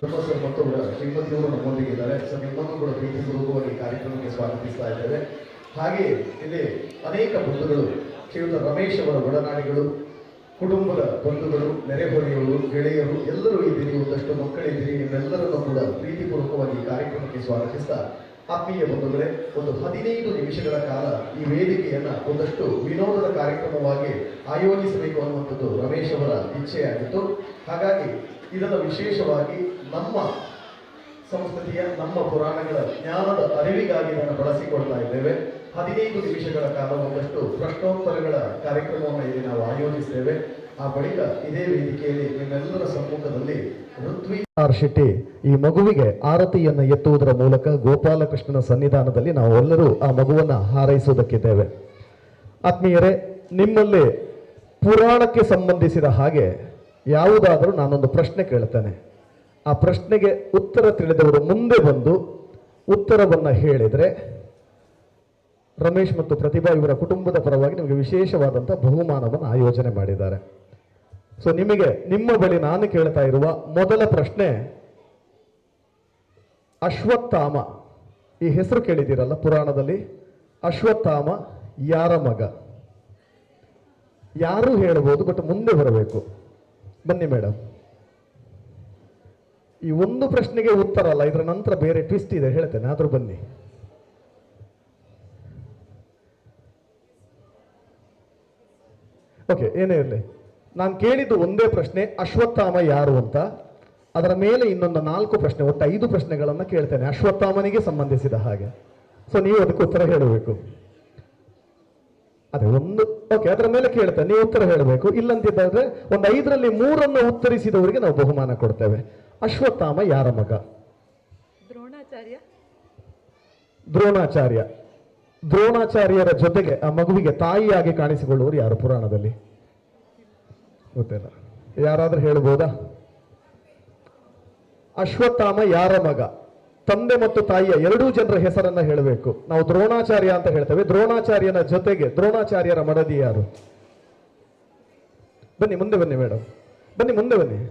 ಸರ್ ಮತ್ತು ಶ್ರೀಮತಿಯವರು ನಮ್ಮೊಂದಿಗಿದ್ದಾರೆ. ಸರ್ ನಿಮ್ಮನ್ನು ಕೂಡ ಪ್ರೀತಿಪೂರ್ವಕವಾಗಿ ಕಾರ್ಯಕ್ರಮಕ್ಕೆ ಸ್ವಾಗತಿಸ್ತಾ ಇದ್ದೇವೆ. ಹಾಗೆ ಇಲ್ಲಿ ಅನೇಕ ಬಂಧುಗಳು, ಶ್ರೀಯುತ ರಮೇಶ್ ಅವರ ಒಡನಾಡಿಗಳು, ಕುಟುಂಬದ ಬಂಧುಗಳು, ನೆರೆಹೊರೆಯವರು, ಗೆಳೆಯರು ಎಲ್ಲರೂ ಇದ್ದೀರಿ. ಒಂದಷ್ಟು ಮಕ್ಕಳಿದ್ದೀರಿ. ನಿಮ್ಮೆಲ್ಲರನ್ನು ಕೂಡ ಪ್ರೀತಿಪೂರ್ವಕವಾಗಿ ಕಾರ್ಯಕ್ರಮಕ್ಕೆ ಸ್ವಾಗತಿಸ್ತಾ, ಆತ್ಮೀಯ ಬಂಧುಗಳೇ, ಒಂದು 15 ನಿಮಿಷಗಳ ಕಾಲ ಈ ವೇದಿಕೆಯನ್ನು ಒಂದಷ್ಟು ವಿನೋದದ ಕಾರ್ಯಕ್ರಮವಾಗಿ ಆಯೋಜಿಸಬೇಕು ಅನ್ನುವಂಥದ್ದು ರಮೇಶ್ ಅವರ ಇಚ್ಛೆಯಾಗಿತ್ತು. ಹಾಗಾಗಿ ಇದನ್ನು ವಿಶೇಷವಾಗಿ ನಮ್ಮ ಸಂಸ್ಕೃತಿಯ, ನಮ್ಮ ಪುರಾಣಗಳ ಜ್ಞಾನದ ಅರಿವಿಗಾಗಿ ಇದನ್ನು ಬಳಸಿಕೊಳ್ತಾ ಇದ್ದೇವೆ. 15 ನಿಮಿಷಗಳ ಕಾಲ ಒಂದಷ್ಟು ಪ್ರಶ್ನೋತ್ತರಗಳ ಕಾರ್ಯಕ್ರಮವನ್ನು ಇಲ್ಲಿ ನಾವು ಆಯೋಜಿಸ್ತೇವೆ. ಆ ಬಳಿಕ ಇದೇ ವೇದಿಕೆಯಲ್ಲಿ ನಿಮ್ಮೆಲ್ಲರ ಸಮ್ಮುಖದಲ್ಲಿ ಋತ್ವಿ ಆರ್ ಶೆಟ್ಟಿ ಈ ಮಗುವಿಗೆ ಆರತಿಯನ್ನು ಎತ್ತುವುದರ ಮೂಲಕ ಗೋಪಾಲಕೃಷ್ಣನ ಸನ್ನಿಧಾನದಲ್ಲಿ ನಾವು ಎಲ್ಲರೂ ಆ ಮಗುವನ್ನು ಹಾರೈಸುವುದಕ್ಕಿದ್ದೇವೆ. ಆತ್ಮೀಯರೇ, ನಿಮ್ಮಲ್ಲಿ ಪುರಾಣಕ್ಕೆ ಸಂಬಂಧಿಸಿದ ಹಾಗೆ ಯಾವುದಾದರೂ ನಾನೊಂದು ಪ್ರಶ್ನೆ ಕೇಳ್ತೇನೆ. ಆ ಪ್ರಶ್ನೆಗೆ ಉತ್ತರ ತಿಳಿದವರು ಮುಂದೆ ಬಂದು ಉತ್ತರವನ್ನು ಹೇಳಿದರೆ ರಮೇಶ್ ಮತ್ತು ಪ್ರತಿಭಾ ಇವರ ಕುಟುಂಬದ ಪರವಾಗಿ ನಿಮಗೆ ವಿಶೇಷವಾದಂಥ ಬಹುಮಾನವನ್ನು ಆಯೋಜನೆ ಮಾಡಿದ್ದಾರೆ. ಸೊ ನಿಮಗೆ ನಿಮ್ಮ ಬಳಿ ನಾನು ಕೇಳ್ತಾ ಇರುವ ಮೊದಲ ಪ್ರಶ್ನೆ, ಅಶ್ವತ್ಥಾಮ ಈ ಹೆಸರು ಕೇಳಿದ್ದೀರಲ್ಲ ಪುರಾಣದಲ್ಲಿ, ಅಶ್ವತ್ಥಾಮ ಯಾರ ಮಗ? ಯಾರು ಹೇಳಬಹುದು, ಬಟ್ ಮುಂದೆ ಬರಬೇಕು. ಬನ್ನಿ ಮೇಡಮ್. ಈ ಒಂದು ಪ್ರಶ್ನೆಗೆ ಉತ್ತರ ಅಲ್ಲ, ಇದರ ನಂತರ ಬೇರೆ ಟ್ವಿಸ್ಟ್ ಇದೆ, ಹೇಳ್ತೇನೆ, ಆದ್ರೂ ಬನ್ನಿ. ಓಕೆ, ಏನೇ ಇರಲಿ, ನಾನು ಕೇಳಿದ್ದು ಒಂದೇ ಪ್ರಶ್ನೆ, ಅಶ್ವತ್ಥಾಮ ಯಾರು ಅಂತ. ಅದರ ಮೇಲೆ ಇನ್ನೊಂದು 4 ಪ್ರಶ್ನೆ, ಒಟ್ಟು 5 ಪ್ರಶ್ನೆಗಳನ್ನು ಕೇಳ್ತೇನೆ ಅಶ್ವತ್ಥಾಮನಿಗೆ ಸಂಬಂಧಿಸಿದ ಹಾಗೆ. ಸೊ ನೀವು ಅದಕ್ಕೆ ಉತ್ತರ ಹೇಳಬೇಕು. ಅದೇ ಒಂದು, ಓಕೆ, ಅದರ ಮೇಲೆ ಕೇಳ್ತೇನೆ, ನೀವು ಉತ್ತರ ಹೇಳಬೇಕು. ಇಲ್ಲಂತಿದ್ದಾದ್ರೆ ಒಂದು 5ರಲ್ಲಿ 3 ಉತ್ತರಿಸಿದವರಿಗೆ ನಾವು ಬಹುಮಾನ ಕೊಡ್ತೇವೆ. ಅಶ್ವತ್ಥಾಮ ಯಾರ ಮಗ? ದ್ರೋಣಾಚಾರ್ಯ. ದ್ರೋಣಾಚಾರ್ಯ. ದ್ರೋಣಾಚಾರ್ಯರ ಜೊತೆಗೆ ಆ ಮಗುವಿಗೆ ತಾಯಿಯಾಗಿ ಕಾಣಿಸಿಕೊಳ್ಳುವರು ಯಾರು ಪುರಾಣದಲ್ಲಿ? ಗೊತ್ತಿಲ್ಲ, ಯಾರಾದ್ರೂ ಹೇಳ್ಬೋದಾ? ಅಶ್ವತ್ಥಾಮ ಯಾರ ಮಗ? ತಂದೆ ಮತ್ತು ತಾಯಿಯ ಎರಡೂ ಜನರ ಹೆಸರನ್ನ ಹೇಳಬೇಕು. ನಾವು ದ್ರೋಣಾಚಾರ್ಯ ಅಂತ ಹೇಳ್ತೇವೆ, ದ್ರೋಣಾಚಾರ್ಯನ ಜೊತೆಗೆ ದ್ರೋಣಾಚಾರ್ಯರ ಮಡದಿ ಯಾರು? ಬನ್ನಿ ಮುಂದೆ ಬನ್ನಿ ಮೇಡಮ್, ಬನ್ನಿ ಮುಂದೆ ಬನ್ನಿ.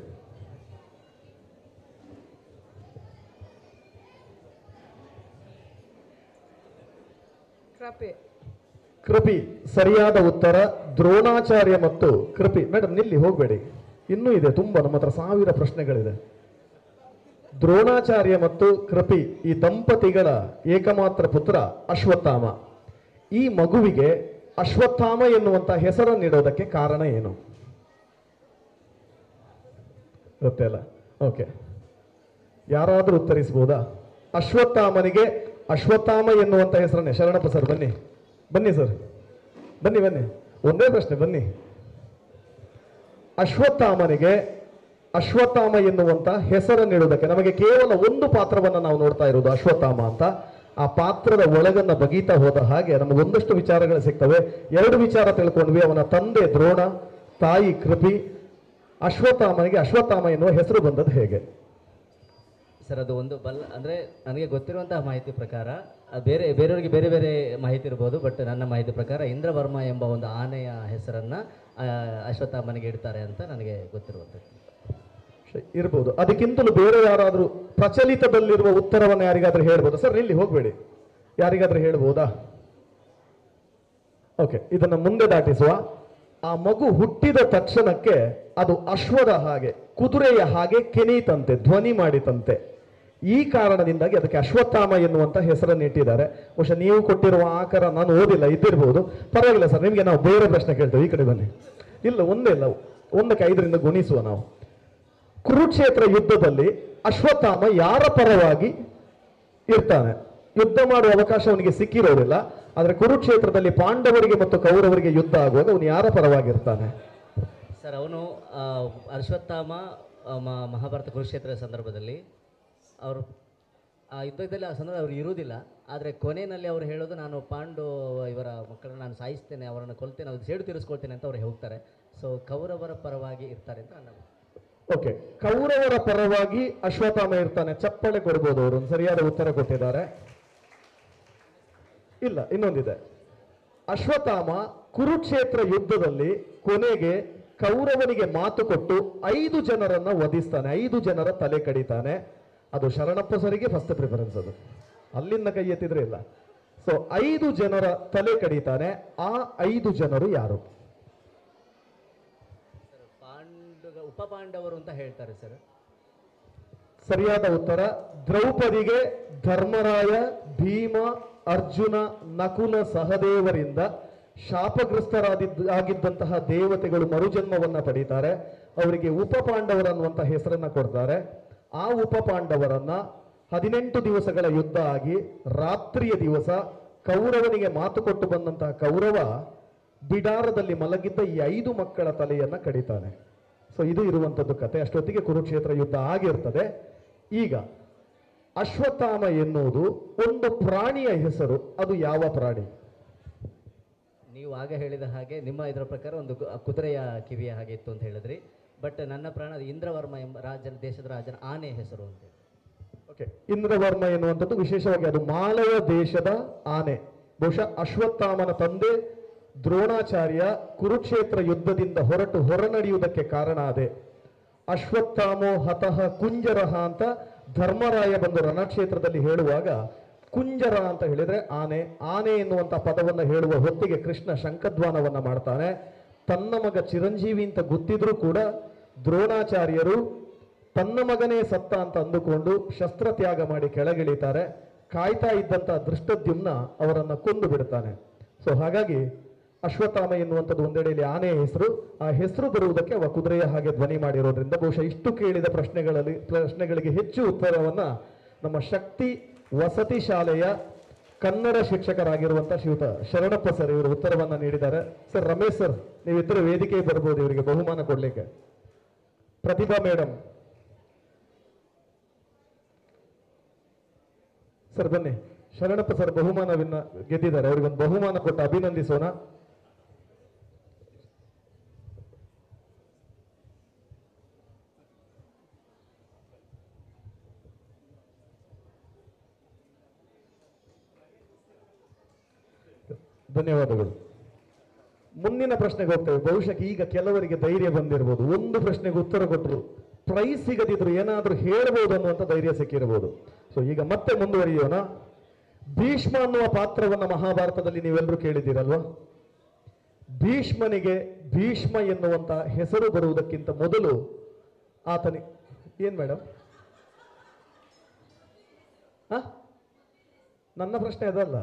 ಕೃಪಿ ಸರಿಯಾದ ಉತ್ತರ. ದ್ರೋಣಾಚಾರ್ಯ ಮತ್ತು ಕೃಪಿ. ಮೇಡಮ್ ನಿಲ್ಲಿ, ಹೋಗಬೇಡಿ, ಇನ್ನೂ ಇದೆ ತುಂಬಾ, ನಮ್ಮ ಹತ್ರ 1000 ಪ್ರಶ್ನೆಗಳಿದೆ. ದ್ರೋಣಾಚಾರ್ಯ ಮತ್ತು ಕೃಪಿ ಈ ದಂಪತಿಗಳ ಏಕಮಾತ್ರ ಪುತ್ರ ಅಶ್ವತ್ಥಾಮ. ಈ ಮಗುವಿಗೆ ಅಶ್ವತ್ಥಾಮ ಎನ್ನುವಂತ ಹೆಸರನ್ನಿಡೋದಕ್ಕೆ ಕಾರಣ ಏನು? ಗೊತ್ತಿಲ್ಲ. ಓಕೆ, ಯಾರಾದ್ರೂ ಉತ್ತರಿಸಬಹುದಾ? ಅಶ್ವತ್ಥಾಮನಿಗೆ ಅಶ್ವತ್ಥಾಮ ಎನ್ನುವಂತ ಹೆಸರನ್ನೇ. ಶರಣಪ್ಪ ಸರ್ ಬನ್ನಿ, ಬನ್ನಿ ಸರ್, ಬನ್ನಿ ಬನ್ನಿ, ಒಂದೇ ಪ್ರಶ್ನೆ, ಬನ್ನಿ. ಅಶ್ವತ್ಥಾಮನಿಗೆ ಅಶ್ವತ್ಥಾಮ ಎನ್ನುವಂತ ಹೆಸರನ್ನಿಡುವುದಕ್ಕೆ ನಮಗೆ ಕೇವಲ ಒಂದು ಪಾತ್ರವನ್ನು ನಾವು ನೋಡ್ತಾ ಇರೋದು ಅಶ್ವತ್ಥಾಮ ಅಂತ. ಆ ಪಾತ್ರದ ಒಳಗನ್ನ ಬಗೀತಾ ಹೋದ ಹಾಗೆ ನಮಗೊಂದಷ್ಟು ವಿಚಾರಗಳು ಸಿಗ್ತವೆ. 2 ವಿಚಾರ ತಿಳ್ಕೊಂಡ್ವಿ. ಅವನ ತಂದೆ ದ್ರೋಣ, ತಾಯಿ ಕೃಪಿ. ಅಶ್ವತ್ಥಾಮನಿಗೆ ಅಶ್ವತ್ಥಾಮ ಎನ್ನುವ ಹೆಸರು ಬಂದದ್ದು ಹೇಗೆ? ಸರ್, ಅದು ಒಂದು ಅಂದರೆ ನನಗೆ ಗೊತ್ತಿರುವಂತಹ ಮಾಹಿತಿ ಪ್ರಕಾರ, ಬೇರೆಯವರಿಗೆ ಬೇರೆ ಬೇರೆ ಮಾಹಿತಿ ಇರ್ಬೋದು, ಬಟ್ ನನ್ನ ಮಾಹಿತಿ ಪ್ರಕಾರ ಇಂದ್ರವರ್ಮ ಎಂಬ ಒಂದು ಆನೆಯ ಹೆಸರನ್ನು ಅಶ್ವತ್ಥಾಮನಿಗೆ ಇಡ್ತಾರೆ ಅಂತ ನನಗೆ ಗೊತ್ತಿರುವಂಥದ್ದು. ಇರ್ಬೋದು. ಅದಕ್ಕಿಂತಲೂ ಬೇರೆ ಯಾರಾದರೂ ಪ್ರಚಲಿತದಲ್ಲಿರುವ ಉತ್ತರವನ್ನು ಯಾರಿಗಾದ್ರೂ ಹೇಳ್ಬೋದು? ಸರ್ ಇಲ್ಲಿ ಹೋಗಬೇಡಿ, ಯಾರಿಗಾದ್ರೂ ಹೇಳ್ಬೋದಾ? ಓಕೆ, ಇದನ್ನು ಮುಂದೆ ದಾಟಿಸುವ. ಆ ಮಗು ಹುಟ್ಟಿದ ತಕ್ಷಣಕ್ಕೆ ಅದು ಅಶ್ವದ ಹಾಗೆ, ಕುದುರೆಯ ಹಾಗೆ ಕೆನೀತಂತೆ, ಧ್ವನಿ ಮಾಡಿತಂತೆ. ಈ ಕಾರಣದಿಂದಾಗಿ ಅದಕ್ಕೆ ಅಶ್ವತ್ಥಾಮ ಎನ್ನುವಂತ ಹೆಸರನ್ನು ಇಟ್ಟಿದ್ದಾರೆ. ಬಹುಶಃ ನೀವು ಕೊಟ್ಟಿರುವ ಆಕಾರ ನಾನು ಓದಿಲ್ಲ, ಇದ್ದಿರಬಹುದು. ಪರವಾಗಿಲ್ಲ ಸರ್, ನಿಮಗೆ ನಾವು ಬೇರೆ ಪ್ರಶ್ನೆ ಕೇಳ್ತೇವೆ. ಈ ಕಡೆ ಬನ್ನಿ. ಇಲ್ಲ, ಒಂದೇ ಇಲ್ಲ, 1ಕ್ಕೆ 5ರಿಂದ ಗುಣಿಸುವ ನಾವು. ಕುರುಕ್ಷೇತ್ರ ಯುದ್ಧದಲ್ಲಿ ಅಶ್ವತ್ಥಾಮ ಯಾರ ಪರವಾಗಿ ಇರ್ತಾನೆ? ಯುದ್ಧ ಮಾಡುವ ಅವಕಾಶ ಅವನಿಗೆ ಸಿಕ್ಕಿರೋದಿಲ್ಲ, ಆದರೆ ಕುರುಕ್ಷೇತ್ರದಲ್ಲಿ ಪಾಂಡವರಿಗೆ ಮತ್ತು ಕೌರವರಿಗೆ ಯುದ್ಧ ಆಗುವಾಗ ಅವನು ಯಾರ ಪರವಾಗಿರ್ತಾನೆ? ಸರ್, ಅವನು ಅಶ್ವತ್ಥಾಮ ಮಹಾಭಾರತ ಕುರುಕ್ಷೇತ್ರದ ಸಂದರ್ಭದಲ್ಲಿ ಅವರು ಆ ಯುದ್ಧದಲ್ಲಿ ಆ ಸಂದರ್ಭ ಅವರು ಇರುವುದಿಲ್ಲ. ಆದರೆ ಕೊನೆಯಲ್ಲಿ ಅವರು ಹೇಳೋದು, ನಾನು ಪಾಂಡು ಇವರ ಮಕ್ಕಳನ್ನು ನಾನು ಸಾಯಿಸ್ತೇನೆ, ಅವರನ್ನು ಕೊಲ್ತೇನೆ, ಅದು ಸೇಡು ತೀರಿಸ್ಕೊಳ್ತೇನೆ ಅಂತ ಅವ್ರು ಹೋಗ್ತಾರೆ. ಸೊ ಕೌರವರ ಪರವಾಗಿ ಇರ್ತಾರೆ ಅಂತ ನನ್ನ. ಓಕೆ, ಕೌರವರ ಪರವಾಗಿ ಅಶ್ವತ್ಥಾಮ ಇರ್ತಾನೆ. ಚಪ್ಪಳೆ ಕೊಡ್ಬೋದು, ಅವರು ಒಂದು ಸರಿಯಾದ ಉತ್ತರ ಕೊಟ್ಟಿದ್ದಾರೆ. ಇಲ್ಲ, ಇನ್ನೊಂದಿದೆ. ಅಶ್ವತ್ಥಾಮ ಕುರುಕ್ಷೇತ್ರ ಯುದ್ಧದಲ್ಲಿ ಕೊನೆಗೆ ಕೌರವನಿಗೆ ಮಾತು ಕೊಟ್ಟು 5 ಜನರನ್ನ ವಧಿಸ್ತಾನೆ, 5 ಜನರ ತಲೆ ಕಡಿತಾನೆ. ಅದು ಶರಣಪ್ಪ ಸರಿಗೆ ಫಸ್ಟ್ ಪ್ರಿಫರೆನ್ಸ್, ಅದು ಅಲ್ಲಿಂದ ಕೈ ಎತ್ತಿದ್ರೆ ಇಲ್ಲ. ಸೊ 5 ಜನರ ತಲೆ ಕಡಿತಾನೆ. ಆ 5 ಜನರು ಯಾರು? ಉಪಪಾಂಡವರು ಅಂತ ಹೇಳ್ತಾರೆ ಸರ್. ಸರಿಯಾದ ಉತ್ತರ ದ್ರೌಪದಿಗೆ ಧರ್ಮರಾಯ, ಭೀಮ, ಅರ್ಜುನ, ನಕುಲ, ಸಹದೇವರಿಂದ ಶಾಪಗ್ರಸ್ತರಾಗಿದ್ದಂತಹ ದೇವತೆಗಳು ಮರುಜನ್ಮವನ್ನ ಪಡೀತಾರೆ. ಅವರಿಗೆ ಉಪಪಾಂಡವರನ್ನುವಂತ ಹೆಸರನ್ನ ಕೊಡ್ತಾರೆ. ಆ ಉಪಪಾಂಡವರನ್ನ 18 ದಿವಸಗಳ ಯುದ್ಧ ಆಗಿ ರಾತ್ರಿಯ ದಿವಸ ಕೌರವನಿಗೆ ಮಾತು ಕೊಟ್ಟು ಬಂದಂತಹ ಕೌರವ ಬಿಡಾರದಲ್ಲಿ ಮಲಗಿದ್ದ ಈ 5 ಮಕ್ಕಳ ತಲೆಯನ್ನ ಕಡಿತಾನೆ. ಸೊ ಇದು ಇರುವಂತದ್ದು ಕತೆ. ಅಷ್ಟೊತ್ತಿಗೆ ಕುರುಕ್ಷೇತ್ರ ಯುದ್ಧ ಆಗಿರ್ತದೆ. ಈಗ ಅಶ್ವತ್ಥಾಮ ಎನ್ನುವುದು ಒಂದು ಪ್ರಾಣಿಯ ಹೆಸರು. ಅದು ಯಾವ ಪ್ರಾಣಿ? ನೀವು ಆಗ ಹೇಳಿದ ಹಾಗೆ ನಿಮ್ಮ ಇದರ ಪ್ರಕಾರ ಒಂದು ಕುದುರೆಯ ಕಿವಿಯ ಹಾಗೆ ಇತ್ತು ಅಂತ ಹೇಳಿದ್ರಿ. ಬಟ್ ನನ್ನ ಪ್ರಾಣ ಅದು ಇಂದ್ರವರ್ಮ ಎಂಬ ದೇಶದ ರಾಜನ ಆನೆ ಹೆಸರು ಅಂತ. ಓಕೆ, ಇಂದ್ರವರ್ಮ ಎನ್ನುವಂಥದ್ದು ವಿಶೇಷವಾಗಿ ಅದು ಮಾಲವ ದೇಶದ ಆನೆ. ಬಹುಶಃ ಅಶ್ವತ್ಥಾಮನ ತಂದೆ ದ್ರೋಣಾಚಾರ್ಯ ಕುರುಕ್ಷೇತ್ರ ಯುದ್ಧದಿಂದ ಹೊರನಡೆಯುವುದಕ್ಕೆ ಕಾರಣ ಅದೇ. ಅಶ್ವತ್ಥಾಮೋ ಹತಃ ಕುಂಜರಹ ಅಂತ ಧರ್ಮರಾಯ ಬಂದು ರಣಕ್ಷೇತ್ರದಲ್ಲಿ ಹೇಳುವಾಗ ಕುಂಜರ ಅಂತ ಹೇಳಿದ್ರೆ ಆನೆ. ಆನೆ ಎನ್ನುವಂತ ಪದವನ್ನು ಹೇಳುವ ಹೊತ್ತಿಗೆ ಕೃಷ್ಣ ಶಂಖಧ್ವಾನವನ್ನ ಮಾಡ್ತಾನೆ. ತನ್ನ ಮಗ ಚಿರಂಜೀವಿ ಅಂತ ಗೊತ್ತಿದ್ರೂ ಕೂಡ ದ್ರೋಣಾಚಾರ್ಯರು ತನ್ನ ಮಗನೇ ಸತ್ತ ಅಂತ ಅಂದುಕೊಂಡು ಶಸ್ತ್ರ ತ್ಯಾಗ ಮಾಡಿ ಕೆಳಗಿಳಿತಾರೆ. ಕಾಯ್ತಾ ಇದ್ದಂತ ದೃಷ್ಟದ್ಯುಮ್ನ ಅವರನ್ನ ಕೊಂದು ಬಿಡ್ತಾನೆ. ಸೊ ಹಾಗಾಗಿ ಅಶ್ವತ್ಥಾಮ ಎನ್ನುವಂಥದ್ದು ಒಂದೆಡೆಯಲ್ಲಿ ಆನೆಯ ಹೆಸರು. ಆ ಹೆಸರು ಬರುವುದಕ್ಕೆ ಅವ ಕುದುರೆಯ ಹಾಗೆ ಧ್ವನಿ ಮಾಡಿರೋದ್ರಿಂದ ಬಹುಶಃ ಇಷ್ಟು ಕೇಳಿದ ಪ್ರಶ್ನೆಗಳಿಗೆ ಹೆಚ್ಚು ಉತ್ತರವನ್ನ ನಮ್ಮ ಶಕ್ತಿ ವಸತಿ ಶಾಲೆಯ ಕನ್ನಡ ಶಿಕ್ಷಕರಾಗಿರುವಂತಹ ಶ್ರೀಯುತ ಶರಣಪ್ಪ ಸರ್ ಇವರು ಉತ್ತರವನ್ನ ನೀಡಿದ್ದಾರೆ. ಸರ್, ರಮೇಶ್ ಸರ್ ನೀವಿದ್ದರೆ ವೇದಿಕೆ ಬರ್ಬೋದು ಇವರಿಗೆ ಬಹುಮಾನ ಕೊಡ್ಲಿಕ್ಕೆ. ಪ್ರತಿಭಾ ಮೇಡಮ್ ಸರ್ ಬನ್ನಿ. ಶರಣಪ್ಪ ಸರ್ ಬಹುಮಾನವನ್ನ ಗೆದ್ದಿದ್ದಾರೆ, ಅವರಿಗೊಂದು ಬಹುಮಾನ ಕೊಟ್ಟು ಅಭಿನಂದಿಸೋಣ. ಧನ್ಯವಾದಗಳು. ಮುಂದಿನ ಪ್ರಶ್ನೆಗೆ ಹೋಗ್ತೇವೆ. ಬಹುಶಃ ಈಗ ಕೆಲವರಿಗೆ ಧೈರ್ಯ ಬಂದಿರಬಹುದು, ಒಂದು ಪ್ರಶ್ನೆಗೆ ಉತ್ತರ ಕೊಟ್ಟರು ಪ್ರೈಸ್ ಸಿಗದಿದ್ರು ಏನಾದ್ರೂ ಹೇಳ್ಬೋದು ಅನ್ನುವಂಥ ಧೈರ್ಯ ಸಿಕ್ಕಿರಬಹುದು. ಸೊ ಈಗ ಮತ್ತೆ ಮುಂದುವರಿಯೋಣ. ಭೀಷ್ಮ ಅನ್ನುವ ಪಾತ್ರವನ್ನ ಮಹಾಭಾರತದಲ್ಲಿ ನೀವೆಲ್ಲರೂ ಕೇಳಿದ್ದೀರಲ್ವಾ? ಭೀಷ್ಮನಿಗೆ ಭೀಷ್ಮ ಎನ್ನುವಂತ ಹೆಸರು ಬರುವುದಕ್ಕಿಂತ ಮೊದಲು ಆತನಿಗೆ ಏನ್ ಮೇಡಮ್? ನನ್ನ ಪ್ರಶ್ನೆ ಅದಲ್ಲ.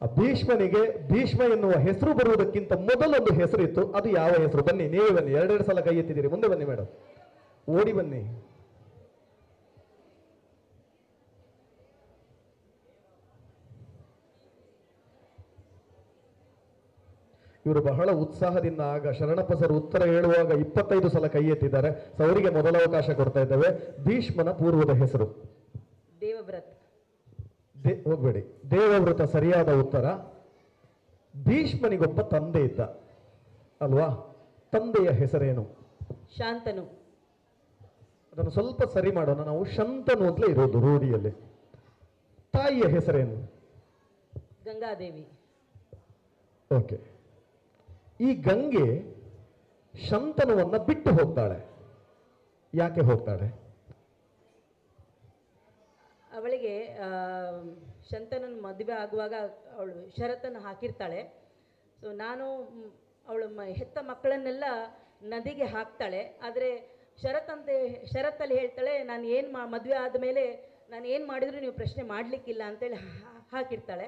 ಭೀಷ್ಮನಿಗೆ ಭೀಷ್ಮ ಎನ್ನುವ ಹೆಸರು ಬರುವುದಕ್ಕಿಂತ ಮೊದಲೊಂದು ಹೆಸರಿತ್ತು. ಅದು ಯಾವ ಹೆಸರು? ಬನ್ನಿ, ನೀವೇ ಬನ್ನಿ. 2 ಸಲ ಕೈ ಎತ್ತಿದ್ದೀರಿ. ಮುಂದೆ ಬನ್ನಿ ಮೇಡಮ್, ಓಡಿ ಬನ್ನಿ. ಇವರು ಬಹಳ ಉತ್ಸಾಹದಿಂದ ಆಗ ಶರಣಪ್ಪ ಸರ್ ಉತ್ತರ ಹೇಳುವಾಗ 25 ಸಲ ಕೈ ಎತ್ತಿದ್ದಾರೆ. ಸೊ ಅವರಿಗೆ ಮೊದಲ ಅವಕಾಶ ಕೊಡ್ತಾ ಇದ್ದೇವೆ. ಭೀಷ್ಮನ ಪೂರ್ವದ ಹೆಸರು? ದೇವವ್ರತ. ಹೋಗ್ಬೇಡಿ, ದೇವವ್ರತ ಸರಿಯಾದ ಉತ್ತರ. ಭೀಷ್ಮನಿಗೊಬ್ಬ ತಂದೆ ಇದ್ದ ಅಲ್ವಾ? ತಂದೆಯ ಹೆಸರೇನು? ಶಾಂತನು. ಅದನ್ನು ಸ್ವಲ್ಪ ಸರಿ ಮಾಡೋಣ. ನಾವು ಶಂತನು ಅಂತಲೇ ಇರೋದು ರೂಢಿಯಲ್ಲಿ. ತಾಯಿಯ ಹೆಸರೇನು? ಗಂಗಾದೇವಿ. ಓಕೆ. ಈ ಗಂಗೆ ಶಂತನುವನ್ನ ಬಿಟ್ಟು ಹೋಗ್ತಾಳೆ. ಯಾಕೆ ಹೋಗ್ತಾಳೆ? ಅವಳಿಗೆ ಶಂತನನ ಮದುವೆ ಆಗುವಾಗ ಅವಳು ಷರತ್ತನ್ನು ಹಾಕಿರ್ತಾಳೆ. ಸೊ ನಾನು ಅವಳು ಹೆತ್ತ ಮಕ್ಕಳನ್ನೆಲ್ಲ ನದಿಗೆ ಹಾಕ್ತಾಳೆ. ಆದರೆ ಷರತ್ತಲ್ಲಿ ಹೇಳ್ತಾಳೆ, ನಾನು ಏನು ಮದುವೆ ಆದಮೇಲೆ ನಾನು ಏನು ಮಾಡಿದರೂ ನೀವು ಪ್ರಶ್ನೆ ಮಾಡಲಿಕ್ಕಿಲ್ಲ ಅಂತೇಳಿ ಹಾಕಿರ್ತಾಳೆ.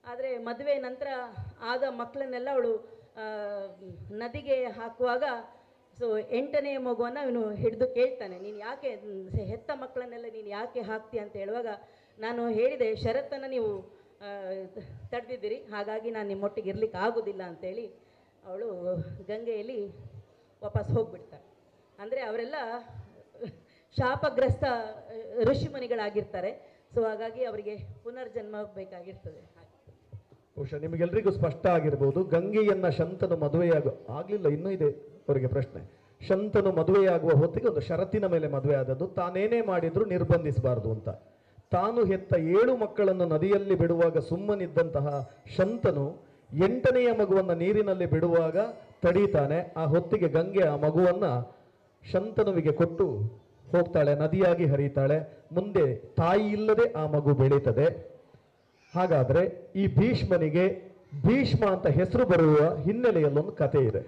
ಆದರೆ ಮದುವೆ ನಂತರ ಆದ ಮಕ್ಕಳನ್ನೆಲ್ಲ ಅವಳು ನದಿಗೆ ಹಾಕುವಾಗ ಸೊ 8ನೇ ಮಗುವನ್ನು ಅವನು ಹಿಡಿದು ಕೇಳ್ತಾನೆ, ನೀನು ಯಾಕೆ ಹೆತ್ತ ಮಕ್ಕಳನ್ನೆಲ್ಲ ನೀನು ಯಾಕೆ ಹಾಕ್ತೀಯ ಅಂತ ಹೇಳುವಾಗ ನಾನು ಹೇಳಿದೆ, ಷರತ್ತನ್ನು ನೀವು ತಡೆದಿದ್ದೀರಿ, ಹಾಗಾಗಿ ನಾನು ನಿಮ್ಮೊಟ್ಟಿಗೆ ಇರ್ಲಿಕ್ಕೆ ಆಗೋದಿಲ್ಲ ಅಂತೇಳಿ ಅವಳು ಗಂಗೆಯಲ್ಲಿ ವಾಪಸ್ ಹೋಗ್ಬಿಡ್ತಾಳೆ. ಅಂದರೆ ಅವರೆಲ್ಲ ಶಾಪಗ್ರಸ್ತ ಋಷಿಮುನಿಗಳಾಗಿರ್ತಾರೆ. ಸೊ ಹಾಗಾಗಿ ಅವರಿಗೆ ಪುನರ್ಜನ್ಮ ಬೇಕಾಗಿರ್ತದೆ. ಬಹುಶಃ ನಿಮಗೆಲ್ರಿಗೂ ಸ್ಪಷ್ಟ ಆಗಿರ್ಬೋದು. ಗಂಗೆಯನ್ನ ಶಂತನು ಆಗ್ಲಿಲ್ಲ, ಇನ್ನೂ ಇದೆ ಅವರಿಗೆ ಪ್ರಶ್ನೆ. ಶಂತನು ಮದುವೆಯಾಗುವ ಹೊತ್ತಿಗೆ ಒಂದು ಷರತ್ತಿನ ಮೇಲೆ ಮದುವೆ ಆದದ್ದು. ತಾನೇನೇ ಮಾಡಿದ್ರು ನಿರ್ಬಂಧಿಸಬಾರ್ದು ಅಂತ. ತಾನು ಹೆತ್ತ 7 ಮಕ್ಕಳನ್ನು ನದಿಯಲ್ಲಿ ಬಿಡುವಾಗ ಸುಮ್ಮನಿದ್ದಂತಹ ಶಂತನು 8ನೆಯ ಮಗುವನ್ನು ನೀರಿನಲ್ಲಿ ಬಿಡುವಾಗ ತಡೀತಾನೆ. ಆ ಹೊತ್ತಿಗೆ ಗಂಗೆ ಆ ಮಗುವನ್ನ ಶಂತನುವಿಗೆ ಕೊಟ್ಟು ಹೋಗ್ತಾಳೆ, ನದಿಯಾಗಿ ಹರಿತಾಳೆ. ಮುಂದೆ ತಾಯಿ ಇಲ್ಲದೆ ಆ ಮಗು ಬೆಳೀತದೆ. ಹಾಗಾದ್ರೆ ಈ ಭೀಷ್ಮನಿಗೆ ಭೀಷ್ಮ ಅಂತ ಹೆಸರು ಬರುವ ಹಿನ್ನೆಲೆಯಲ್ಲೊಂದು ಕತೆ ಇದೆ.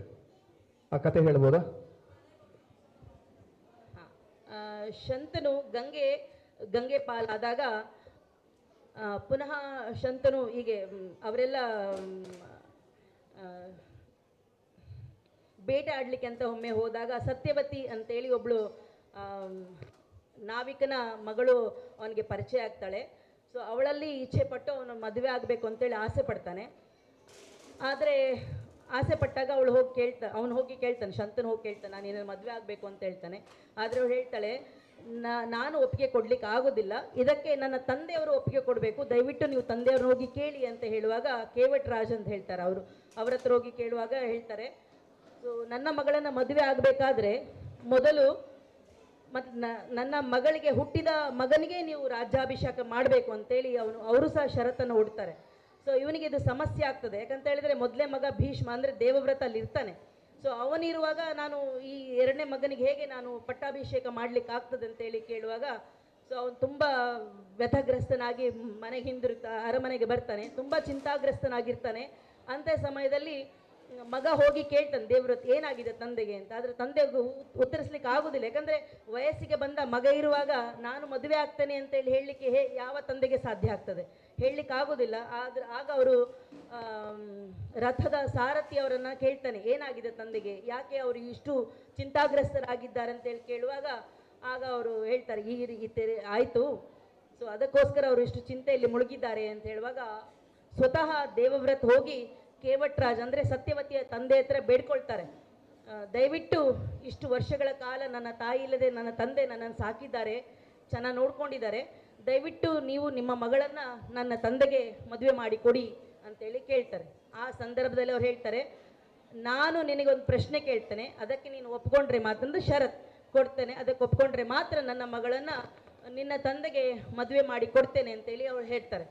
ಆ ಕತೆ ಹೇಳ್ಬೋದಾ? ಶಂತನು ಗಂಗೆ ಪಾಲಾದಾಗ ಪುನಃ ಶಂತನು ಹೀಗೆ ಅವರೆಲ್ಲ ಬೇಟೆ ಆಡ್ಲಿಕ್ಕೆ ಅಂತ ಒಮ್ಮೆ ಹೋದಾಗ ಸತ್ಯವತಿ ಅಂತೇಳಿ ಒಬ್ಳು ನಾವಿಕನ ಮಗಳು ಅವನಿಗೆ ಪರಿಚಯ ಆಗ್ತಾಳೆ. ಸೊ ಅವಳಲ್ಲಿ ಇಚ್ಛೆ ಪಟ್ಟು ಅವನು ಮದುವೆ ಆಗಬೇಕು ಅಂತೇಳಿ ಆಸೆ ಪಡ್ತಾನೆ. ಆದರೆ ಆಸೆ ಪಟ್ಟಾಗ ಅವನು ಹೋಗಿ ಕೇಳ್ತಾನೆ, ಶಂತನು ಹೋಗಿ ಕೇಳ್ತಾನೆ, ನಾನು ಏನಾದ್ರು ಮದುವೆ ಆಗಬೇಕು ಅಂತ ಹೇಳ್ತಾನೆ. ಆದರೆ ಅವಳು ಹೇಳ್ತಾಳೆ, ನಾನು ಒಪ್ಪಿಗೆ ಕೊಡ್ಲಿಕ್ಕೆ ಆಗೋದಿಲ್ಲ, ಇದಕ್ಕೆ ನನ್ನ ತಂದೆಯವರು ಒಪ್ಪಿಗೆ ಕೊಡಬೇಕು, ದಯವಿಟ್ಟು ನೀವು ತಂದೆಯವ್ರನ್ನ ಹೋಗಿ ಕೇಳಿ ಅಂತ ಹೇಳುವಾಗ ಕೇವಟ್ ರಾಜ್ ಅಂತ ಹೇಳ್ತಾರೆ ಅವರು. ಅವ್ರ ಹತ್ರ ಹೋಗಿ ಕೇಳುವಾಗ ಹೇಳ್ತಾರೆ, ಸೊ ನನ್ನ ಮಗಳನ್ನು ಮದುವೆ ಆಗಬೇಕಾದ್ರೆ ಮೊದಲು ನನ್ನ ಮಗಳಿಗೆ ಹುಟ್ಟಿದ ಮಗನಿಗೆ ನೀವು ರಾಜ್ಯಾಭಿಷೇಕ ಮಾಡಬೇಕು ಅಂತೇಳಿ ಅವರು ಸಹ ಷರತ್ತನ್ನು ಹೊಡ್ತಾರೆ. ಸೊ ಇವನಿಗೆ ಇದು ಸಮಸ್ಯೆ ಆಗ್ತದೆ. ಯಾಕಂತ ಹೇಳಿದ್ರೆ ಮೊದಲೇ ಮಗ ಭೀಷ್ಮ ಅಂದರೆ ದೇವವ್ರತ ಅಲ್ಲಿ ಇರ್ತಾನೆ. ಸೊ ಅವನಿರುವಾಗ ನಾನು ಈ 2ನೇ ಮಗನಿಗೆ ಹೇಗೆ ನಾನು ಪಟ್ಟಾಭಿಷೇಕ ಮಾಡ್ಲಿಕ್ಕೆ ಆಗ್ತದೆ ಅಂತೇಳಿ ಕೇಳುವಾಗ ಸೊ ಅವನು ತುಂಬ ವ್ಯಥಗ್ರಸ್ತನಾಗಿ ಮನೆಗೆ ಅರಮನೆಗೆ ಬರ್ತಾನೆ, ತುಂಬ ಚಿಂತಾಗ್ರಸ್ತನಾಗಿರ್ತಾನೆ. ಅಂಥ ಸಮಯದಲ್ಲಿ ಮಗ ಹೋಗಿ ಕೇಳ್ತಾನೆ ದೇವ್ರತ್ ಏನಾಗಿದೆ ತಂದೆಗೆ ಅಂತ. ಆದರೆ ತಂದೆಗೂ ಉತ್ತರಿಸ್ಲಿಕ್ಕೆ ಆಗೋದಿಲ್ಲ. ಯಾಕಂದರೆ ವಯಸ್ಸಿಗೆ ಬಂದ ಮಗ ಇರುವಾಗ ನಾನು ಮದುವೆ ಆಗ್ತೇನೆ ಅಂತೇಳಿ ಹೇಳಲಿಕ್ಕೆ ಯಾವ ತಂದೆಗೆ ಸಾಧ್ಯ ಆಗ್ತದೆ? ಹೇಳಲಿಕ್ಕೆ ಆಗೋದಿಲ್ಲ. ಆಗ ಅವರು ರಥದ ಸಾರಥಿ ಅವರನ್ನು ಕೇಳ್ತಾನೆ, ಏನಾಗಿದೆ ತಂದೆಗೆ, ಯಾಕೆ ಅವರು ಇಷ್ಟು ಚಿಂತಾಗ್ರಸ್ತರಾಗಿದ್ದಾರೆ ಅಂತೇಳಿ ಕೇಳುವಾಗ ಆಗ ಅವರು ಹೇಳ್ತಾರೆ, ಈ ರೀತಿ ಆಯಿತು, ಸೊ ಅದಕ್ಕೋಸ್ಕರ ಅವರು ಇಷ್ಟು ಚಿಂತೆಯಲ್ಲಿ ಮುಳುಗಿದ್ದಾರೆ ಅಂತ ಹೇಳುವಾಗ ಸ್ವತಃ ದೇವವ್ರತ್ ಹೋಗಿ ಕೇವಟ್ ರಾಜ್ ಅಂದರೆ ಸತ್ಯವತಿಯ ತಂದೆ ಹತ್ರ ಬೇಡ್ಕೊಳ್ತಾರೆ, ದಯವಿಟ್ಟು ಇಷ್ಟು ವರ್ಷಗಳ ಕಾಲ ನನ್ನ ತಾಯಿ ಇಲ್ಲದೆ ನನ್ನ ತಂದೆ ನನ್ನನ್ನು ಸಾಕಿದ್ದಾರೆ, ಚೆನ್ನಾಗಿ ನೋಡ್ಕೊಂಡಿದ್ದಾರೆ, ದಯವಿಟ್ಟು ನೀವು ನಿಮ್ಮ ಮಗಳನ್ನು ನನ್ನ ತಂದೆಗೆ ಮದುವೆ ಮಾಡಿ ಕೊಡಿ ಅಂತೇಳಿ ಕೇಳ್ತಾರೆ. ಆ ಸಂದರ್ಭದಲ್ಲಿ ಅವ್ರು ಹೇಳ್ತಾರೆ, ನಾನು ನಿನಗೊಂದು ಪ್ರಶ್ನೆ ಕೇಳ್ತೇನೆ, ಅದಕ್ಕೆ ನೀನು ಒಪ್ಕೊಂಡ್ರೆ ಮಾತಂದು ಷರತ್ ಕೊಡ್ತೇನೆ, ಅದಕ್ಕೆ ಒಪ್ಕೊಂಡ್ರೆ ಮಾತ್ರ ನನ್ನ ಮಗಳನ್ನು ನಿನ್ನ ತಂದೆಗೆ ಮದುವೆ ಮಾಡಿ ಕೊಡ್ತೇನೆ ಅಂತೇಳಿ ಅವ್ರು ಹೇಳ್ತಾರೆ.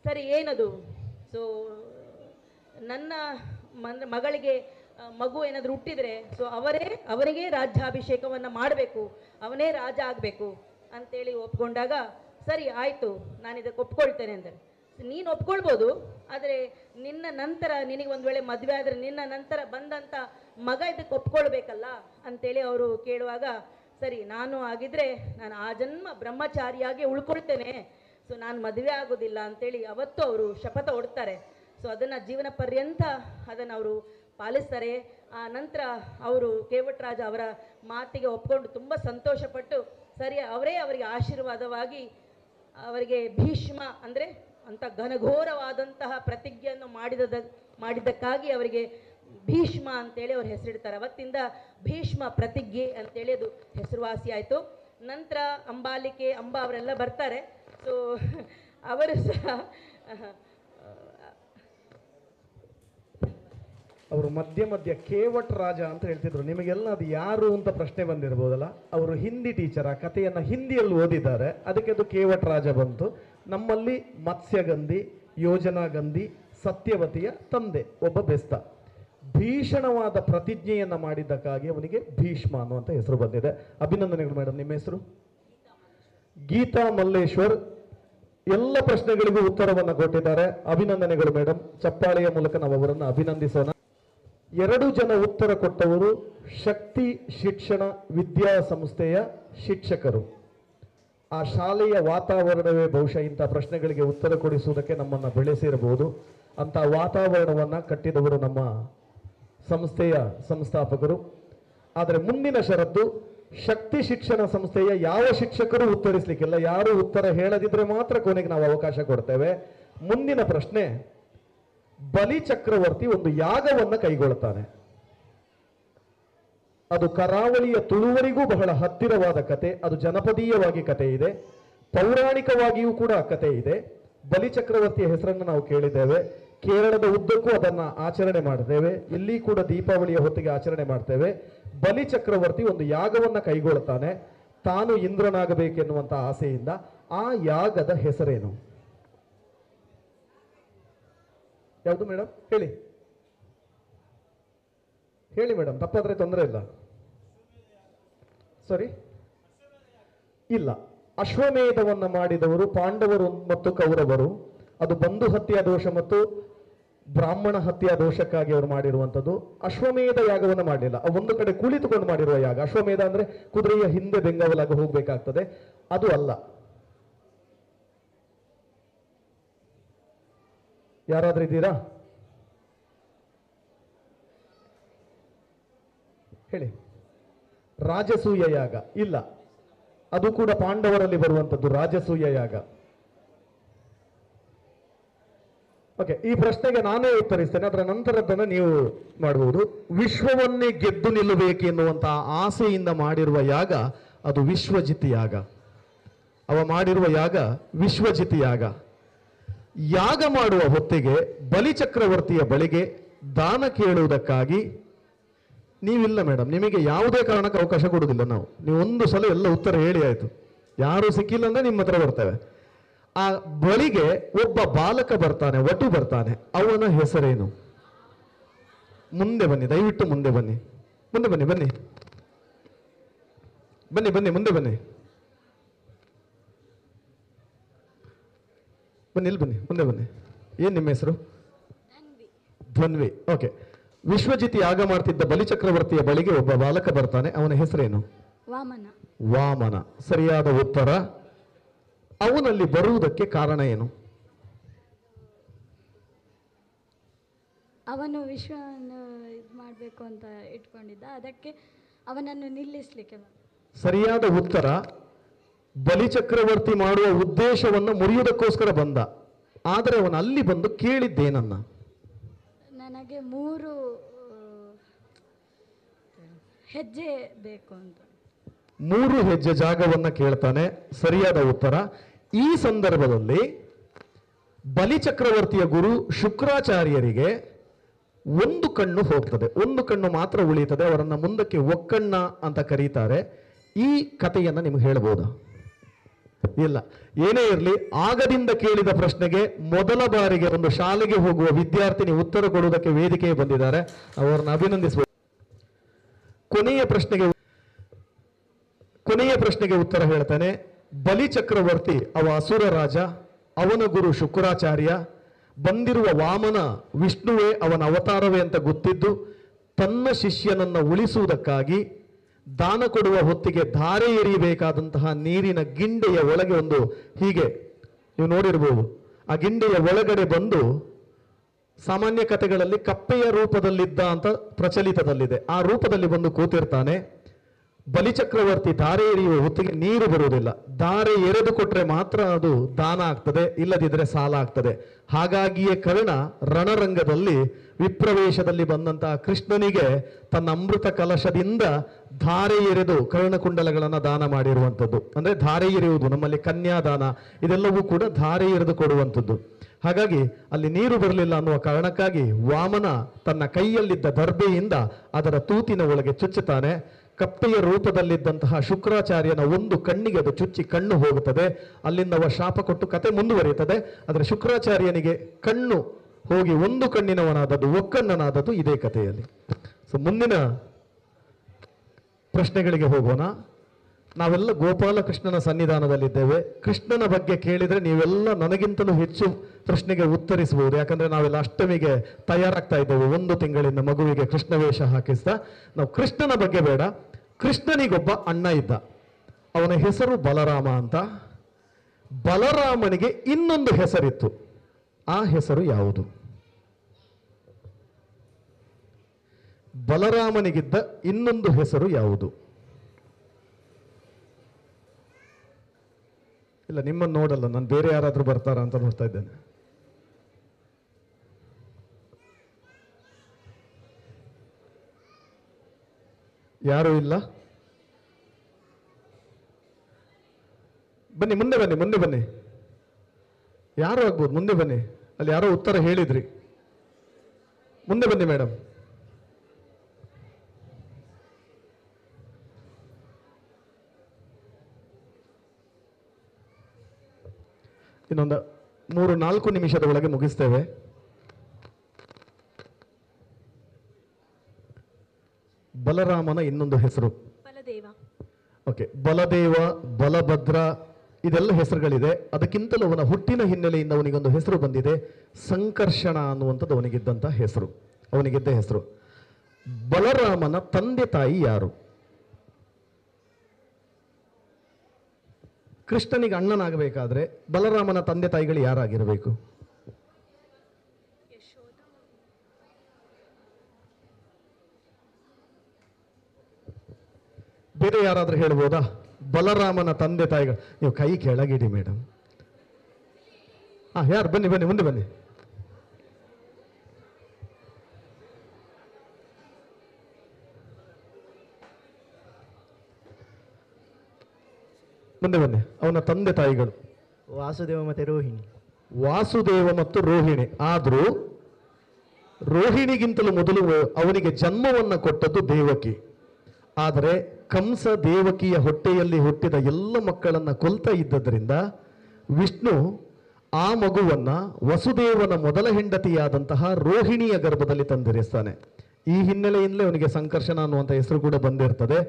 ಸರಿ, ಏನದು? ಸೊ ನನ್ನ ಮಗಳಿಗೆ ಮಗು ಏನಾದರೂ ಹುಟ್ಟಿದರೆ ಸೊ ಅವರಿಗೆ ರಾಜ್ಯಾಭಿಷೇಕವನ್ನು ಮಾಡಬೇಕು, ಅವನೇ ರಾಜ ಆಗಬೇಕು ಅಂತೇಳಿ ಒಪ್ಕೊಂಡಾಗ ಸರಿ ಆಯಿತು, ನಾನು ಇದಕ್ಕೆ ಒಪ್ಕೊಳ್ತೇನೆ ಅಂತಾರೆ. ನೀನು ಒಪ್ಕೊಳ್ಬೋದು, ಆದರೆ ನಿನ್ನ ನಂತರ ನಿನಗೆ ಒಂದು ವೇಳೆ ಮದುವೆ ಆದರೆ ನಿನ್ನ ನಂತರ ಬಂದಂಥ ಮಗ ಇದಕ್ಕೆ ಒಪ್ಕೊಳ್ಬೇಕಲ್ಲ ಅಂತೇಳಿ ಅವರು ಕೇಳುವಾಗ, ಸರಿ ನಾನು ಆಗಿದ್ರೆ ನಾನು ಆ ಜನ್ಮ ಬ್ರಹ್ಮಚಾರಿಯಾಗಿ ಉಳ್ಕೊಳ್ತೇನೆ, ಸೊ ನಾನು ಮದುವೆ ಆಗೋದಿಲ್ಲ ಅಂತೇಳಿ ಅವತ್ತು ಅವರು ಶಪಥ ಹೊಡ್ತಾರೆ. ಸೊ ಅದನ್ನು ಜೀವನ ಪರ್ಯಂತ ಅದನ್ನು ಅವರು ಪಾಲಿಸ್ತಾರೆ. ಆ ನಂತರ ಅವರು ಕೇವಟ್ ರಾಜ ಅವರ ಮಾತಿಗೆ ಒಪ್ಕೊಂಡು ತುಂಬ ಸಂತೋಷಪಟ್ಟು ಸರಿ ಅವರಿಗೆ ಆಶೀರ್ವಾದವಾಗಿ ಅವರಿಗೆ ಭೀಷ್ಮ ಅಂದರೆ ಅಂಥ ಘನಘೋರವಾದಂತಹ ಪ್ರತಿಜ್ಞೆಯನ್ನು ಮಾಡಿದ್ದಕ್ಕಾಗಿ ಅವರಿಗೆ ಭೀಷ್ಮ ಅಂತೇಳಿ ಅವ್ರು ಹೆಸರಿಡ್ತಾರೆ. ಅವತ್ತಿಂದ ಭೀಷ್ಮ ಪ್ರತಿಜ್ಞೆ ಅಂತೇಳಿ ಅದು ಹೆಸರುವಾಸಿ ಆಯಿತು. ನಂತರ ಅಂಬಾಲಿಕೆ ಅವರೆಲ್ಲ ಬರ್ತಾರೆ. ಸೊ ಅವರು ಸಹ ಅವರು ಮಧ್ಯ ಕೇವಟ್ ರಾಜ ಅಂತ ಹೇಳ್ತಿದ್ರು. ನಿಮಗೆಲ್ಲ ಅದು ಯಾರು ಅಂತ ಪ್ರಶ್ನೆ ಬಂದಿರ್ಬೋದಲ್ಲ. ಅವರು ಹಿಂದಿ ಟೀಚರ್, ಆ ಕಥೆಯನ್ನು ಹಿಂದಿಯಲ್ಲಿ ಓದಿದ್ದಾರೆ, ಅದಕ್ಕೆ ಅದು ಕೇವಟ್ ರಾಜ ಬಂತು. ನಮ್ಮಲ್ಲಿ ಮತ್ಸ್ಯಗಂಧಿ, ಯೋಜನಾಗಂಧಿ, ಸತ್ಯವತಿಯ ತಂದೆ ಒಬ್ಬ ಬೆಸ್ತ. ಭೀಷಣವಾದ ಪ್ರತಿಜ್ಞೆಯನ್ನು ಮಾಡಿದ್ದಕ್ಕಾಗಿ ಅವನಿಗೆ ಭೀಷ್ಮ ಅನ್ನುವಂಥ ಹೆಸರು ಬಂದಿದೆ. ಅಭಿನಂದನೆಗಳು ಮೇಡಮ್. ನಿಮ್ಮ ಹೆಸರು? ಗೀತಾ ಮಲ್ಲೇಶ್ವರ್. ಎಲ್ಲ ಪ್ರಶ್ನೆಗಳಿಗೂ ಉತ್ತರವನ್ನು ಕೊಟ್ಟಿದ್ದಾರೆ. ಅಭಿನಂದನೆಗಳು ಮೇಡಮ್. ಚಪ್ಪಾಳೆಯ ಮೂಲಕ ನಾವು ಅವರನ್ನು ಅಭಿನಂದಿಸೋಣ. 2 ಜನ ಉತ್ತರ ಕೊಟ್ಟವರು ಶಕ್ತಿ ಶಿಕ್ಷಣ ವಿದ್ಯಾಸಂಸ್ಥೆಯ ಶಿಕ್ಷಕರು. ಆ ಶಾಲೆಯ ವಾತಾವರಣವೇ ಬಹುಶಃ ಇಂಥ ಪ್ರಶ್ನೆಗಳಿಗೆ ಉತ್ತರ ಕೊಡಿಸುವುದಕ್ಕೆ ನಮ್ಮನ್ನು ಬೆಳೆಸಿರಬಹುದು. ಅಂಥ ವಾತಾವರಣವನ್ನು ಕಟ್ಟಿದವರು ನಮ್ಮ ಸಂಸ್ಥೆಯ ಸಂಸ್ಥಾಪಕರು. ಆದರೆ ಮುಂದಿನ ಷರತ್ತು, ಶಕ್ತಿ ಶಿಕ್ಷಣ ಸಂಸ್ಥೆಯ ಯಾವ ಶಿಕ್ಷಕರು ಉತ್ತರಿಸಲಿಕ್ಕಿಲ್ಲ. ಯಾರು ಉತ್ತರ ಹೇಳದಿದ್ರೆ ಮಾತ್ರ ಕೊನೆಗೆ ನಾವು ಅವಕಾಶ ಕೊಡ್ತೇವೆ. ಮುಂದಿನ ಪ್ರಶ್ನೆ, ಬಲಿ ಚಕ್ರವರ್ತಿ ಒಂದು ಯಾಗವನ್ನು ಕೈಗೊಳ್ಳುತ್ತಾನೆ. ಅದು ಕರಾವಳಿಯ ತುಳುವರಿಗೂ ಬಹಳ ಹತ್ತಿರವಾದ ಕತೆ. ಅದು ಜನಪದೀಯವಾಗಿ ಕತೆ ಇದೆ, ಪೌರಾಣಿಕವಾಗಿಯೂ ಕೂಡ ಕತೆ ಇದೆ. ಬಲಿ ಚಕ್ರವರ್ತಿಯ ಹೆಸರನ್ನು ನಾವು ಕೇಳಿದ್ದೇವೆ. ಕೇರಳದ ಉದ್ದಕ್ಕೂ ಅದನ್ನ ಆಚರಣೆ ಮಾಡ್ತೇವೆ. ಇಲ್ಲಿ ಕೂಡ ದೀಪಾವಳಿಯ ಹೊತ್ತಿಗೆ ಆಚರಣೆ ಮಾಡ್ತೇವೆ. ಬಲಿ ಚಕ್ರವರ್ತಿ ಒಂದು ಯಾಗವನ್ನ ಕೈಗೊಳ್ಳುತ್ತಾನೆ, ತಾನು ಇಂದ್ರನಾಗಬೇಕೆನ್ನುವಂತ ಆಸೆಯಿಂದ. ಆ ಯಾಗದ ಹೆಸರೇನು? ಯಾವುದು ಮೇಡಮ್? ಹೇಳಿ ಹೇಳಿ ಮೇಡಮ್, ತಪ್ಪಾದ್ರೆ ತೊಂದರೆ ಇಲ್ಲ. ಸರಿ, ಇಲ್ಲ. ಅಶ್ವಮೇಧವನ್ನ ಮಾಡಿದವರು ಪಾಂಡವರು ಮತ್ತು ಕೌರವರು. ಅದು ಬಂಧು ಹತ್ಯಾ ದೋಷ ಮತ್ತು ಬ್ರಾಹ್ಮಣ ಹತ್ಯಾ ದೋಷಕ್ಕಾಗಿ ಅವರು ಮಾಡಿರುವಂಥದ್ದು. ಅಶ್ವಮೇಧ ಯಾಗವನ್ನು ಮಾಡಲಿಲ್ಲ. ಒಂದು ಕಡೆ ಕುಳಿತುಕೊಂಡು ಮಾಡಿರುವ ಯಾಗ. ಅಶ್ವಮೇಧ ಅಂದ್ರೆ ಕುದುರೆಯ ಹಿಂದೆ ಬೆಂಗಾವಲಾಗ ಹೋಗ್ಬೇಕಾಗ್ತದೆ, ಅದು ಅಲ್ಲ. ಯಾರಾದ್ರೂ ಇದ್ದೀರಾ? ಹೇಳಿ. ರಾಜಸೂಯ ಯಾಗ ಇಲ್ಲ, ಅದು ಕೂಡ ಪಾಂಡವರಲ್ಲಿ ಬರುವಂಥದ್ದು ರಾಜಸೂಯ ಯಾಗ. ಓಕೆ, ಈ ಪ್ರಶ್ನೆಗೆ ನಾನೇ ಉತ್ತರಿಸ್ತೇನೆ, ಅದರ ನಂತರದನ್ನು ನೀವು ಮಾಡಬಹುದು. ವಿಶ್ವವನ್ನೇ ಗೆದ್ದು ನಿಲ್ಲಬೇಕೆನ್ನುವಂತಹ ಆಸೆಯಿಂದ ಮಾಡಿರುವ ಯಾಗ ಅದು ವಿಶ್ವಜಿತ್ ಯಾಗ. ಅವ ಮಾಡಿರುವ ಯಾಗ ವಿಶ್ವಜಿತ್ ಯಾಗ. ಯಾಗ ಮಾಡುವ ಹೊತ್ತಿಗೆ ಬಲಿಚಕ್ರವರ್ತಿಯ ಬಳಿಗೆ ದಾನ ಕೇಳುವುದಕ್ಕಾಗಿ ನೀವಿಲ್ಲ ಮೇಡಮ್, ನಿಮಗೆ ಯಾವುದೇ ಕಾರಣಕ್ಕೆ ಅವಕಾಶ ಕೊಡುವುದಿಲ್ಲ ನಾವು. ನೀವು ಒಂದು ಸಲ ಎಲ್ಲ ಉತ್ತರ ಹೇಳಿ ಆಯ್ತು. ಯಾರು ಸಿಕ್ಕಿಲ್ಲ ಅಂದ್ರೆ ನಿಮ್ಮ ಹತ್ರ ಬರ್ತೇವೆ. ಆ ಬಳಿಗೆ ಒಬ್ಬ ಬಾಲಕ ಬರ್ತಾನೆ, ವಟು ಬರ್ತಾನೆ. ಅವನ ಹೆಸರೇನು? ಮುಂದೆ ಬನ್ನಿ, ದಯವಿಟ್ಟು ಮುಂದೆ ಬನ್ನಿ. ಮುಂದೆ ಬನ್ನಿ, ಬನ್ನಿ ಬನ್ನಿ ಬನ್ನಿ, ಮುಂದೆ ಬನ್ನಿ ಬನ್ನಿ, ಇಲ್ಲಿ ಬನ್ನಿ, ಮುಂದೆ ಬನ್ನಿ. ಏನ್ ನಿಮ್ಮ ಹೆಸರು? ಧ್ವನ್ವಿ. ಓಕೆ. ವಿಶ್ವಜಿತ್ ಯಾಗ ಮಾಡ್ತಿದ್ದ ಬಲಿಚಕ್ರವರ್ತಿಯ ಬಳಿಗೆ ಒಬ್ಬ ಬಾಲಕ ಬರ್ತಾನೆ. ಅವನ ಹೆಸರೇನು? ವಾಮನ. ವಾಮನ ಸರಿಯಾದ ಉತ್ತರ. ಅವನಲ್ಲಿ ಬರುವುದಕ್ಕೆ ಕಾರಣ ಏನು? ಅವನು ವಿಶ್ವವನ್ನು ಇದು ಮಾಡಬೇಕು ಅಂತ ಇಟ್ಕೊಂಡಿದ್ದ, ಅದಕ್ಕೆ ಅವನನ್ನು ನಿಲ್ಲಿಸಲಿಕ್ಕೆ. ಸರಿಯಾದ ಉತ್ತರ. ಬಲಿಚಕ್ರವರ್ತಿ ಮಾಡುವ ಉದ್ದೇಶವನ್ನು ಮುರಿಯುವುದಕ್ಕೋಸ್ಕರ ಬಂದ. ಆದರೆ ಅವನು ಅಲ್ಲಿ ಬಂದು ಕೇಳಿದ್ದೇನನ್ನ? ನನಗೆ 3 ಹೆಜ್ಜೆ ಬೇಕು ಅಂತ. 3 ಹೆಜ್ಜೆ ಜಾಗವನ್ನ ಕೇಳ್ತಾನೆ. ಸರಿಯಾದ ಉತ್ತರ. ಈ ಸಂದರ್ಭದಲ್ಲಿ ಬಲಿಚಕ್ರವರ್ತಿಯ ಗುರು ಶುಕ್ರಾಚಾರ್ಯರಿಗೆ ಒಂದು ಕಣ್ಣು ಹೋಗ್ತದೆ, ಒಂದು ಕಣ್ಣು ಮಾತ್ರ ಉಳಿಯುತ್ತದೆ. ಅವರನ್ನ ಮುಂದಕ್ಕೆ ಒಕ್ಕಣ್ಣ ಅಂತ ಕರೀತಾರೆ. ಈ ಕಥೆಯನ್ನ ನಿಮ್ಗೆ ಹೇಳ್ಬೋದಾ? ಇಲ್ಲ. ಏನೇ ಇರಲಿ, ಆಗದಿಂದ ಕೇಳಿದ ಪ್ರಶ್ನೆಗೆ ಮೊದಲ ಬಾರಿಗೆ ಒಂದು ಶಾಲೆಗೆ ಹೋಗುವ ವಿದ್ಯಾರ್ಥಿನಿ ಉತ್ತರ ಕೊಡುವುದಕ್ಕೆ ವೇದಿಕೆಗೆ ಬಂದಿದ್ದಾರೆ. ಅವರನ್ನು ಅಭಿನಂದಿಸಬಹುದು. ಕೊನೆಯ ಪ್ರಶ್ನೆಗೆ ಉತ್ತರ ಹೇಳ್ತಾನೆ. ಬಲಿಚಕ್ರವರ್ತಿ ಅವ ಅಸುರ ರಾಜ, ಅವನ ಗುರು ಶುಕ್ರಾಚಾರ್ಯ. ಬಂದಿರುವ ವಾಮನ ವಿಷ್ಣುವೇ ಅವನ ಅವತಾರವೇ ಅಂತ ಗೊತ್ತಿದ್ದು ತನ್ನ ಶಿಷ್ಯನನ್ನ ಉಳಿಸುವುದಕ್ಕಾಗಿ ದಾನ ಕೊಡುವ ಹೊತ್ತಿಗೆ ಧಾರೆ ಎರಿಯಬೇಕಾದಂತಹ ನೀರಿನ ಗಿಂಡೆಯ ಒಳಗೆ ಒಂದು ಹೀಗೆ ನೀವು ನೋಡಿರ್ಬೋದು, ಆ ಗಿಂಡೆಯ ಒಳಗಡೆ ಬಂದು, ಸಾಮಾನ್ಯ ಕಥೆಗಳಲ್ಲಿ ಕಪ್ಪೆಯ ರೂಪದಲ್ಲಿದ್ದ ಅಂತ ಪ್ರಚಲಿತದಲ್ಲಿದೆ, ಆ ರೂಪದಲ್ಲಿ ಬಂದು ಕೂತಿರ್ತಾನೆ. ಬಲಿಚಕ್ರವರ್ತಿ ಧಾರೆ ಎರೆಯುವ ಹೊತ್ತಿಗೆ ನೀರು ಬರುವುದಿಲ್ಲ. ಧಾರೆ ಎರೆದು ಕೊಟ್ರೆ ಮಾತ್ರ ಅದು ದಾನ ಆಗ್ತದೆ, ಇಲ್ಲದಿದ್ರೆ ಸಾಲ ಆಗ್ತದೆ. ಹಾಗಾಗಿಯೇ ಕರ್ಣ ರಣರಂಗದಲ್ಲಿ ವಿಪ್ರವೇಶದಲ್ಲಿ ಬಂದಂತಹ ಕೃಷ್ಣನಿಗೆ ತನ್ನ ಅಮೃತ ಕಲಶದಿಂದ ಧಾರೆ ಎರೆದು ಕರ್ಣಕುಂಡಲಗಳನ್ನು ದಾನ ಮಾಡಿರುವಂಥದ್ದು. ಅಂದ್ರೆ ಧಾರೆ ಎರೆಯುವುದು, ನಮ್ಮಲ್ಲಿ ಕನ್ಯಾದಾನ ಇದೆಲ್ಲವೂ ಕೂಡ ಧಾರೆ ಎರೆದು ಕೊಡುವಂಥದ್ದು. ಹಾಗಾಗಿ ಅಲ್ಲಿ ನೀರು ಬರಲಿಲ್ಲ ಅನ್ನುವ ಕಾರಣಕ್ಕಾಗಿ ವಾಮನ ತನ್ನ ಕೈಯಲ್ಲಿದ್ದ ದರ್ಬೆಯಿಂದ ಅದರ ತೂತಿನ ಒಳಗೆ ಚುಚ್ಚುತ್ತಾನೆ. ಕಪ್ಪೆಯ ರೂಪದಲ್ಲಿದ್ದಂತಹ ಶುಕ್ರಾಚಾರ್ಯನ ಒಂದು ಕಣ್ಣಿಗೆ ಅದು ಚುಚ್ಚಿ ಕಣ್ಣು ಹೋಗುತ್ತದೆ. ಅಲ್ಲಿಂದ ಅವ ಶಾಪ ಕೊಟ್ಟು ಕತೆ ಮುಂದುವರಿಯುತ್ತದೆ. ಆದರೆ ಶುಕ್ರಾಚಾರ್ಯನಿಗೆ ಕಣ್ಣು ಹೋಗಿ ಒಂದು ಕಣ್ಣಿನವನಾದದ್ದು, ಒಕ್ಕಣ್ಣನಾದದ್ದು ಇದೇ ಕಥೆಯಲ್ಲಿ. ಸೊ ಮುಂದಿನ ಪ್ರಶ್ನೆಗಳಿಗೆ ಹೋಗೋಣ. ನಾವೆಲ್ಲ ಗೋಪಾಲಕೃಷ್ಣನ ಸನ್ನಿಧಾನದಲ್ಲಿದ್ದೇವೆ. ಕೃಷ್ಣನ ಬಗ್ಗೆ ಕೇಳಿದ್ರೆ ನೀವೆಲ್ಲ ನನಗಿಂತಲೂ ಹೆಚ್ಚು ಪ್ರಶ್ನೆಗೆ ಉತ್ತರಿಸಬಹುದು. ಯಾಕಂದ್ರೆ ನಾವೆಲ್ಲ ಅಷ್ಟಮಿಗೆ ತಯಾರಾಗ್ತಾ ಇದ್ದೇವೆ, 1 ತಿಂಗಳಿಂದ ಮಗುವಿಗೆ ಕೃಷ್ಣ ವೇಷ ಹಾಕಿಸ್ತಾ. ನಾವು ಕೃಷ್ಣನ ಬಗ್ಗೆ ಬೇಡ. ಕೃಷ್ಣನಿಗೊಬ್ಬ ಅಣ್ಣ ಇದ್ದ, ಅವನ ಹೆಸರು ಬಲರಾಮ ಅಂತ. ಬಲರಾಮನಿಗೆ ಇನ್ನೊಂದು ಹೆಸರಿತ್ತು. ಆ ಹೆಸರು ಯಾವುದು? ಬಲರಾಮನಿಗಿದ್ದ ಇನ್ನೊಂದು ಹೆಸರು ಯಾವುದು? ಇಲ್ಲ, ನಿಮ್ಮನ್ನು ನೋಡಲ್ಲ ನಾನು, ಬೇರೆ ಯಾರಾದ್ರೂ ಬರ್ತಾರಾ ಅಂತ ನೋಡ್ತಾ ಇದ್ದೇನೆ. ಯಾರು ಇಲ್ಲ? ಬನ್ನಿ, ಮುಂದೆ ಬನ್ನಿ, ಮುಂದೆ ಬನ್ನಿ. ಯಾರು ಆಗ್ಬೋದು? ಮುಂದೆ ಬನ್ನಿ. ಅಲ್ಲಿ ಯಾರೋ ಉತ್ತರ ಹೇಳಿದ್ರಿ, ಮುಂದೆ ಬನ್ನಿ ಮೇಡಮ್. ಇನ್ನೊಂದು 3-4 ನಿಮಿಷದ ಒಳಗೆ ಮುಗಿಸ್ತೇವೆ. ಬಲರಾಮನ ಇನ್ನೊಂದು ಹೆಸರು. ಬಲದೇವ. ಓಕೆ, ಬಲದೇವ, ಬಲಭದ್ರ, ಇದೆಲ್ಲ ಹೆಸರುಗಳಿದೆ. ಅದಕ್ಕಿಂತಲೂ ಅವನ ಹುಟ್ಟಿನ ಹಿನ್ನೆಲೆಯಿಂದ ಅವನಿಗೊಂದು ಹೆಸರು ಬಂದಿದೆ, ಸಂಕರ್ಷಣ ಅನ್ನುವಂಥದ್ದು ಅವನಿಗಿದ್ದಂಥ ಹೆಸರು, ಅವನಿಗಿದ್ದ ಹೆಸರು. ಬಲರಾಮನ ತಂದೆ ತಾಯಿ ಯಾರು? ಕೃಷ್ಣನಿಗೆ ಅಣ್ಣನಾಗಬೇಕಾದ್ರೆ ಬಲರಾಮನ ತಂದೆ ತಾಯಿಗಳು ಯಾರಾಗಿರಬೇಕು? ಬೇರೆ ಯಾರಾದ್ರೂ ಹೇಳ್ಬೋದಾ? ಬಲರಾಮನ ತಂದೆ ತಾಯಿಗಳು. ನೀವು ಕೈ ಕೆಳಗಿಡಿ ಮೇಡಮ್. ಯಾರು? ಬನ್ನಿ ಬನ್ನಿ, ಮುಂದೆ ಬನ್ನಿ. ಮುಂದೆ ಬನ್ನಿ. ಅವನ ತಂದೆ ತಾಯಿಗಳು ವಾಸುದೇವ ಮತ್ತೆ ರೋಹಿಣಿ. ವಾಸುದೇವ ಮತ್ತು ರೋಹಿಣಿ. ಆದ್ರೂ ರೋಹಿಣಿಗಿಂತಲೂ ಮೊದಲು ಅವನಿಗೆ ಜನ್ಮವನ್ನ ಕೊಟ್ಟದ್ದು ದೇವಕಿ. ಆದರೆ ಕಂಸ ದೇವಕಿಯ ಹೊಟ್ಟೆಯಲ್ಲಿ ಹುಟ್ಟಿದ ಎಲ್ಲ ಮಕ್ಕಳನ್ನ ಕೊಲ್ತಾ ಇದ್ದದ್ರಿಂದ ವಿಷ್ಣು ಆ ಮಗುವನ್ನ ವಸುದೇವನ ಮೊದಲ ಹೆಂಡತಿಯಾದಂತಹ ರೋಹಿಣಿಯ ಗರ್ಭದಲ್ಲಿ ತಂದಿರಿಸ್ತಾನೆ. ಈ ಹಿನ್ನೆಲೆಯಿಂದಲೇ ಅವನಿಗೆ ಸಂಕರ್ಷಣ ಅನ್ನುವಂಥ ಹೆಸರು ಕೂಡ ಬಂದಿರ್ತದೆ.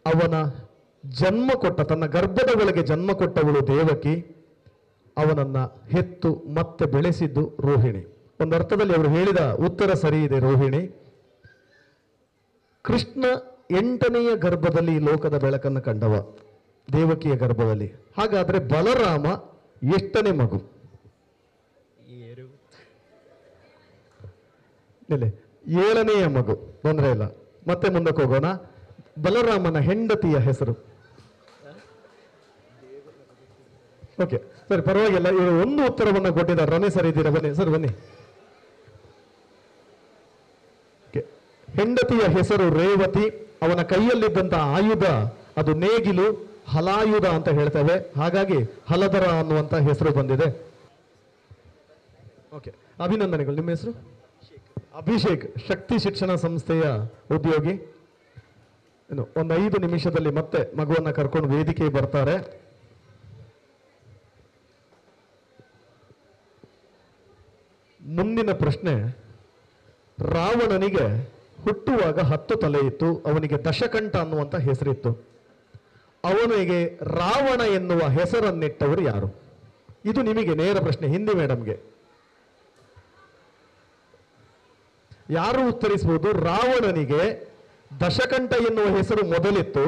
ಅವನ ಜನ್ಮ ಕೊಟ್ಟ, ತನ್ನ ಗರ್ಭದ ಒಳಗೆ ಜನ್ಮ ಕೊಟ್ಟವಳು ದೇವಕಿ, ಅವನನ್ನ ಹೆತ್ತು ಮತ್ತೆ ಬೆಳೆಸಿದ್ದು ರೋಹಿಣಿ. ಒಂದು ಅರ್ಥದಲ್ಲಿ ಅವರು ಹೇಳಿದ ಉತ್ತರ ಸರಿ ಇದೆ. ರೋಹಿಣಿ. ಕೃಷ್ಣ 8ನೆಯ ಗರ್ಭದಲ್ಲಿ ಲೋಕದ ಬೆಳಕನ್ನು ಕಂಡವ, ದೇವಕಿಯ ಗರ್ಭದಲ್ಲಿ. ಹಾಗಾದ್ರೆ ಬಲರಾಮ ಎಷ್ಟನೇ ಮಗು? 7ನೆಯ ಮಗು. ತೊಂದರೆ ಇಲ್ಲ, ಮತ್ತೆ ಮುಂದಕ್ಕೆ ಹೋಗೋಣ. ಬಲರಾಮನ ಹೆಂಡತಿಯ ಹೆಸರು? ಓಕೆ ಸರಿ, ಪರವಾಗಿಲ್ಲ. ಇವರು ಒಂದು ಉತ್ತರವನ್ನು ಕೊಟ್ಟಿದ್ದಾರೆ. ರಮೇಶ್ ಸರ್ ಇದ್ದೀರಾ? ಬನ್ನಿ ಸರ್, ಬನ್ನಿ. ಹೆಂಡತಿಯ ಹೆಸರು ರೇವತಿ. ಅವನ ಕೈಯಲ್ಲಿದ್ದಂತಹ ಆಯುಧ ಅದು ನೇಗಿಲು, ಹಲಾಯುಧ ಅಂತ ಹೇಳ್ತೇವೆ. ಹಾಗಾಗಿ ಹಲಧರ ಅನ್ನುವಂತ ಹೆಸರು ಬಂದಿದೆ. ಓಕೆ, ಅಭಿನಂದನೆಗಳು. ನಿಮ್ಮ ಹೆಸರು? ಅಭಿಷೇಕ್. ಶಕ್ತಿ ಶಿಕ್ಷಣ ಸಂಸ್ಥೆಯ ಉದ್ಯೋಗಿ. ಇನ್ನು ಒಂದು 5 ನಿಮಿಷದಲ್ಲಿ ಮತ್ತೆ ಮಗುವನ್ನ ಕರ್ಕೊಂಡು ವೇದಿಕೆ ಬರ್ತಾರೆ. ಮುಂದಿನ ಪ್ರಶ್ನೆ. ರಾವಣನಿಗೆ ಹುಟ್ಟುವಾಗ 10 ತಲೆ ಇತ್ತು. ಅವನಿಗೆ ದಶಕಂಠ ಅನ್ನುವಂಥ ಹೆಸರಿತ್ತು. ಅವನಿಗೆ ರಾವಣ ಎನ್ನುವ ಹೆಸರನ್ನಿಟ್ಟವರು ಯಾರು? ಇದು ನಿಮಗೆ ನೇರ ಪ್ರಶ್ನೆ, ಹಿಂದಿ ಮೇಡಮ್ಗೆ. ಯಾರು ಉತ್ತರಿಸಬಹುದು? ರಾವಣನಿಗೆ ದಶಕಂಠ ಎನ್ನುವ ಹೆಸರು ಮೊದಲಿತ್ತು,